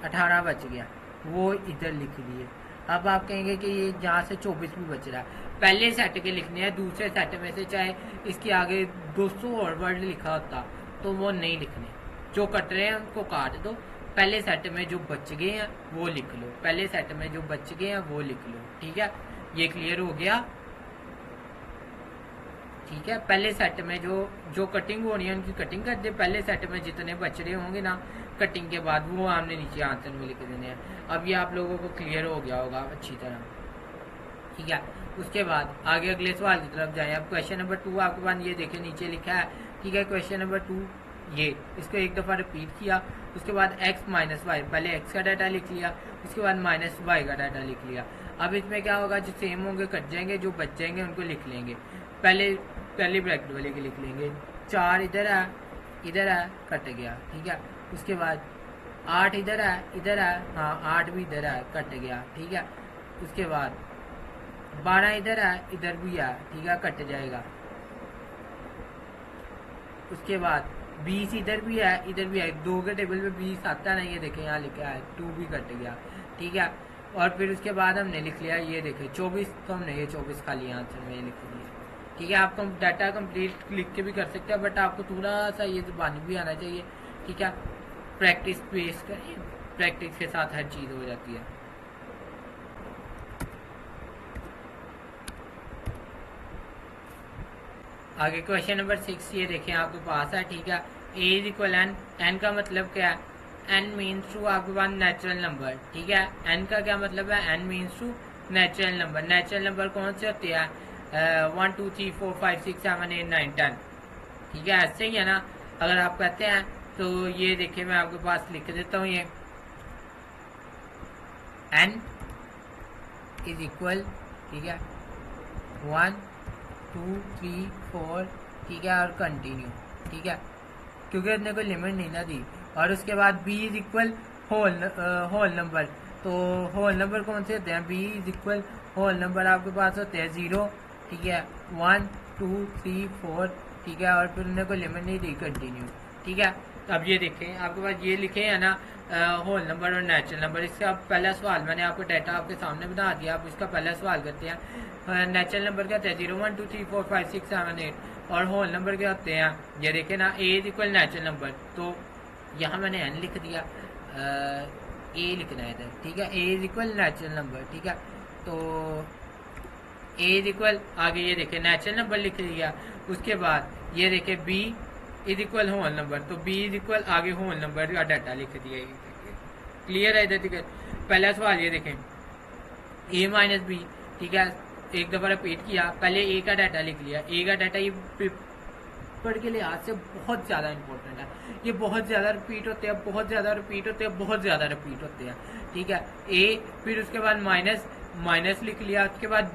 18 बच गया, वो इधर लिख लिए। अब आप कहेंगे कि ये जहाँ से 24 भी बच रहा है, पहले सेट के लिखने हैं, दूसरे सेट में से चाहे इसके आगे 200 और वर्ड लिखा होता तो वो नहीं लिखने, जो कट रहे हैं उनको काट दो, पहले सेट में जो बच गए हैं वो लिख लो, पहले सेट में जो बच गए हैं वो लिख लो, ठीक है। ये क्लियर हो गया, ठीक है। पहले सेट में जो कटिंग होनी है उनकी कटिंग कर दे, पहले सेट में जितने बच रहे होंगे ना कटिंग के बाद वो हमने नीचे आंसर में लिख देने हैं। अब ये आप लोगों को क्लियर हो गया होगा अच्छी तरह, ठीक है। उसके बाद आगे अगले सवाल की तरफ जाएं। अब क्वेश्चन नंबर 2 आपके पास ये देखिए नीचे लिखा है, ठीक है। क्वेश्चन नंबर 2 ये इसको एक दफ़ा रिपीट किया, उसके बाद x माइनस वाई, पहले x का डाटा लिख लिया, उसके बाद माइनस वाई का डाटा लिख लिया। अब इसमें क्या होगा, जो सेम होंगे कट जाएंगे, जो बच जाएंगे उनको लिख लेंगे, पहले ब्रैकेट वाले के लिख लेंगे। 4 इधर है कट गया, ठीक है। उसके बाद 8 इधर है, हाँ 8 भी इधर है कट गया, ठीक है। उसके बाद 12 इधर है, इधर भी है, ठीक है, कट जाएगा। उसके बाद 20 इधर भी है, इधर भी है, 2 के टेबल पे 20 आता नहीं, ये देखें यहाँ लिखा है 2 भी कट गया, ठीक है। और फिर उसके बाद हमने लिख लिया, ये देखें 24, तो हमने ये 24 खाली आंसर में लिख लिया, ठीक है। आप डाटा कंप्लीट लिख के भी कर सकते हैं, बट आपको थोड़ा सा ये ज़बानी भी आना चाहिए, ठीक है। प्रैक्टिस बेस करिए, प्रैक्टिस के साथ हर चीज़ हो जाती है। आगे क्वेश्चन नंबर 6 ये देखें आपके पास है, ठीक है। ए इज इक्वल एन का मतलब क्या है, एन मीन्स टू आपके पास नेचुरल नंबर, ठीक है। एन का क्या मतलब है, n means to natural number. Natural number कौन से होते हैं, 1 2 3 4 5 6 7 8 9 10, ठीक है, ऐसे ही है ना। अगर आप कहते हैं तो ये देखिए मैं आपके पास लिख देता हूँ, ये एन इज इक्वल, ठीक है, 1 2 3 4, ठीक है, और कंटिन्यू, ठीक है, क्योंकि उसने कोई लिमिट नहीं ना दी। और उसके बाद b is equal whole number, तो होल नंबर कौन से होते हैं, b is equal whole number आपके पास होते हैं 0, ठीक है, 1 2 3 4, ठीक है, और फिर उन्हें कोई लिमिट नहीं दी, कंटिन्यू, ठीक है। अब ये देखें आपके पास ये लिखे हैं ना होल नंबर और नेचुरल नंबर। इसका पहला सवाल मैंने आपको डाटा आपके सामने बना दिया, आप इसका पहला सवाल करते हैं। नेचुरल नंबर क्या होते हैं, 0 1 2 3 4 5 6 7 8, और होल नंबर क्या होते हैं, ये देखें ना ए इज इक्वल नेचुरल नंबर, तो यहाँ मैंने एन लिख दिया, ए लिखना है इधर, ठीक है, ए इज इक्वल नेचुरल नंबर, ठीक है। तो ए इज इक्वल आगे ये देखें नेचुरल नंबर लिख दिया, उसके बाद ये देखें b is equal whole number, तो बी इज इक्वल आगे होल नंबर का डाटा लिख दिया, क्लियर है इधर। पहला सवाल ये देखें ए माइनस बी, ठीक है, एक दफ़ा रिपीट किया, पहले ए का डाटा लिख लिया, ए का डाटा ये पेपर के लिहाज से बहुत ज़्यादा इंपॉर्टेंट है, ये बहुत ज़्यादा रिपीट होते हैं, बहुत ज़्यादा रिपीट होते हैं, बहुत ज़्यादा रिपीट होते हैं, ठीक है। ए फिर उसके बाद माइनस लिख लिया, उसके बाद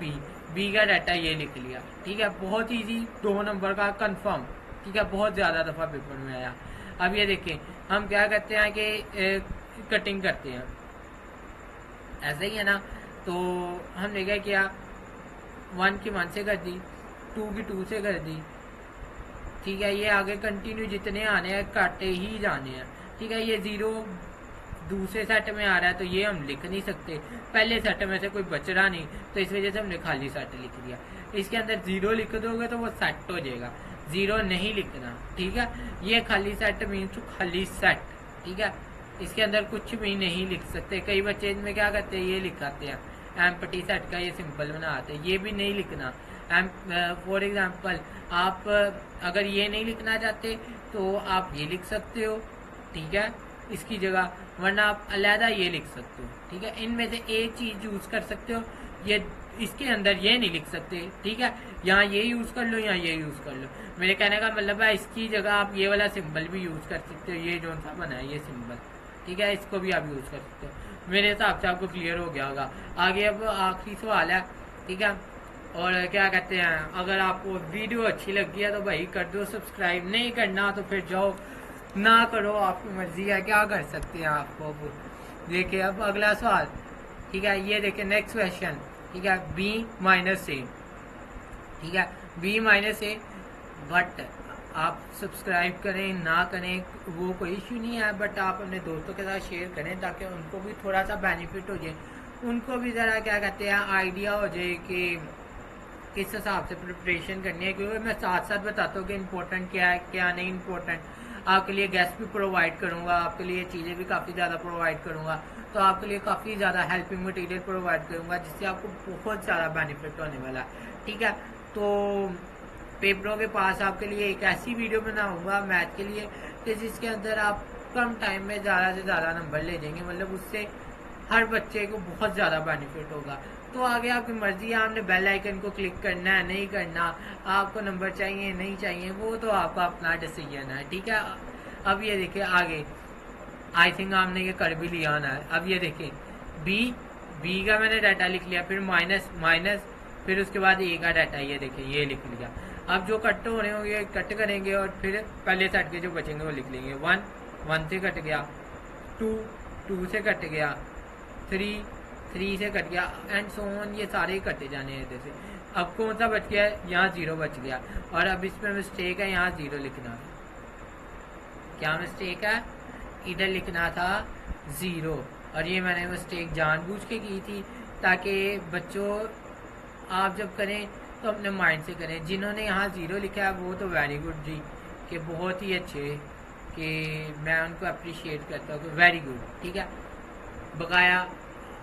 बी का डाटा ये लिख लिया, ठीक है, बहुत ईजी, 2 नंबर का कंफर्म, ठीक है, बहुत ज़्यादा दफ़ा पेपर में आया। अब ये देखें हम क्या करते हैं कि कटिंग करते हैं, ऐसे ही है ना। तो हमने क्या किया, 1 की 1 से कर दी, 2 की 2 से कर दी, ठीक है। ये आगे कंटिन्यू जितने आने हैं काटे ही जाने हैं, ठीक है। ये 0 दूसरे सेट में आ रहा है तो ये हम लिख नहीं सकते, पहले सेट में से कोई बच रहा नहीं, तो इस वजह से हमने खाली सेट लिख दिया। इसके अंदर 0 लिख दोगे तो वो सेट हो जाएगा, 0 नहीं लिखना, ठीक है। ये खाली सेट मीन्स खाली सेट, ठीक है, इसके अंदर कुछ भी नहीं लिख सकते। कई बच्चे इनमें क्या करते हैं, ये लिखाते हैं एम्प्टी सेट का ये सिंपल बनाते हैं, ये भी नहीं लिखना। फॉर एग्जांपल आप अगर ये नहीं लिखना चाहते तो आप ये लिख सकते हो, ठीक है, इसकी जगह, वरना आप अलहदा ये लिख सकते हो, ठीक है। इनमें से एक चीज़ यूज़ कर सकते हो, ये इसके अंदर ये नहीं लिख सकते, ठीक है। यहाँ ये यूज़ कर लो, यहाँ ये यूज़ कर लो। मेरे कहने का मतलब है इसकी जगह आप ये वाला सिंबल भी यूज़ कर सकते हो, ये जो सा बना है ये सिंबल, ठीक है, इसको भी आप यूज़ कर सकते हो। मेरे हिसाब से आपको क्लियर हो गया होगा। आगे अब आखिरी सवाल है, ठीक है। और क्या कहते हैं, अगर आपको वीडियो अच्छी लगी है तो भाई कर दो सब्सक्राइब, नहीं करना तो फिर जाओ ना करो, आपकी मर्जी है, क्या कर सकते हैं आपको। देखिए अब अगला सवाल, ठीक है, ये देखिए नेक्स्ट क्वेश्चन, ठीक है, B-A, ठीक है, B-A, बट आप सब्सक्राइब करें ना करें वो कोई इशू नहीं है, बट आप अपने दोस्तों के साथ शेयर करें ताकि उनको भी थोड़ा सा बेनिफिट हो जाए, उनको भी ज़रा क्या कहते हैं आइडिया हो जाए कि किस हिसाब से प्रिपरेशन करनी है। क्योंकि मैं साथ साथ बताता हूँ कि इम्पोर्टेंट क्या है क्या नहीं इम्पोर्टेंट। आपके लिए गेस्ट भी प्रोवाइड करूँगा, आपके लिए चीज़ें भी काफ़ी ज़्यादा प्रोवाइड करूँगा, तो आपके लिए काफ़ी ज़्यादा हेल्पिंग मटेरियल प्रोवाइड करूँगा जिससे आपको बहुत ज़्यादा बेनिफिट होने वाला है, ठीक है। तो पेपरों के पास आपके लिए एक ऐसी वीडियो बनाऊंगा मैथ के लिए कि जिसके अंदर आप कम टाइम में ज़्यादा से ज़्यादा नंबर ले जाएंगे, मतलब उससे हर बच्चे को बहुत ज़्यादा बेनिफिट होगा। तो आगे आपकी मर्जी है, आपने बेल आइकन को क्लिक करना है नहीं करना, आपको नंबर चाहिए नहीं चाहिए, वो तो आपका अपना डिसीजन है, ठीक है। अब ये देखिए आगे, आई थिंक आपने ये कर भी लिया ना। अब ये देखिए बी का मैंने डाटा लिख लिया, फिर माइनस माइनस, फिर उसके बाद ए का डाटा, ये देखिए ये लिख लिया। अब जो कट होने होंगे कट करेंगे और फिर पहले सेट के जो बचेंगे वो लिख लेंगे। 1 से कट गया, 2 से कट गया, 3 से कट गया, एंड सो ऑन, ये सारे कटे जाने हैं इधर से। अब कौन सा बच गया, यहाँ 0 बच गया, और अब इसमें मिस्टेक है, यहाँ 0 लिखना था। क्या मिस्टेक है, इधर लिखना था 0, और ये मैंने मिस्टेक जानबूझ के की थी ताकि बच्चों आप जब करें तो अपने माइंड से करें। जिन्होंने यहाँ 0 लिखा है वो तो वेरी गुड जी, कि बहुत ही अच्छे, कि मैं उनको अप्रिशिएट करता हूँ, वेरी गुड, ठीक है। बकाया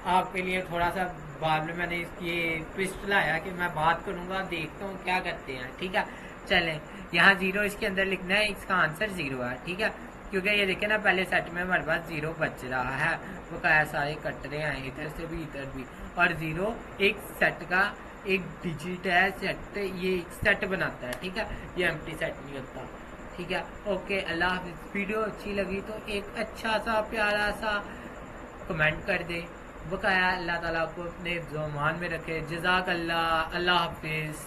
आपके लिए थोड़ा सा बाद में मैंने ये ट्विस्ट लाया कि मैं बात करूँगा, देखता हूँ क्या करते हैं, ठीक है। चलें, यहाँ 0 इसके अंदर लिखना है, इसका आंसर 0 है, ठीक है। क्योंकि ये देखे ना पहले सेट में हमारे पास 0 बच रहा है, बकाया सारे कट रहे हैं इधर से भी इधर भी, और 0 एक सेट का एक डिजिट है, सेट ये एक सेट बनाता है, ठीक है, ये एम्प्टी सेट नहीं होता, ठीक है। ओके, अल्लाह हाफिज़। वीडियो अच्छी लगी तो एक अच्छा सा प्यारा सा कमेंट कर दे। बकाया अल्लाह ताला को अपने ज़ुबान में रखे। जज़ाक अल्लाह, अल्लाह हाफिज़।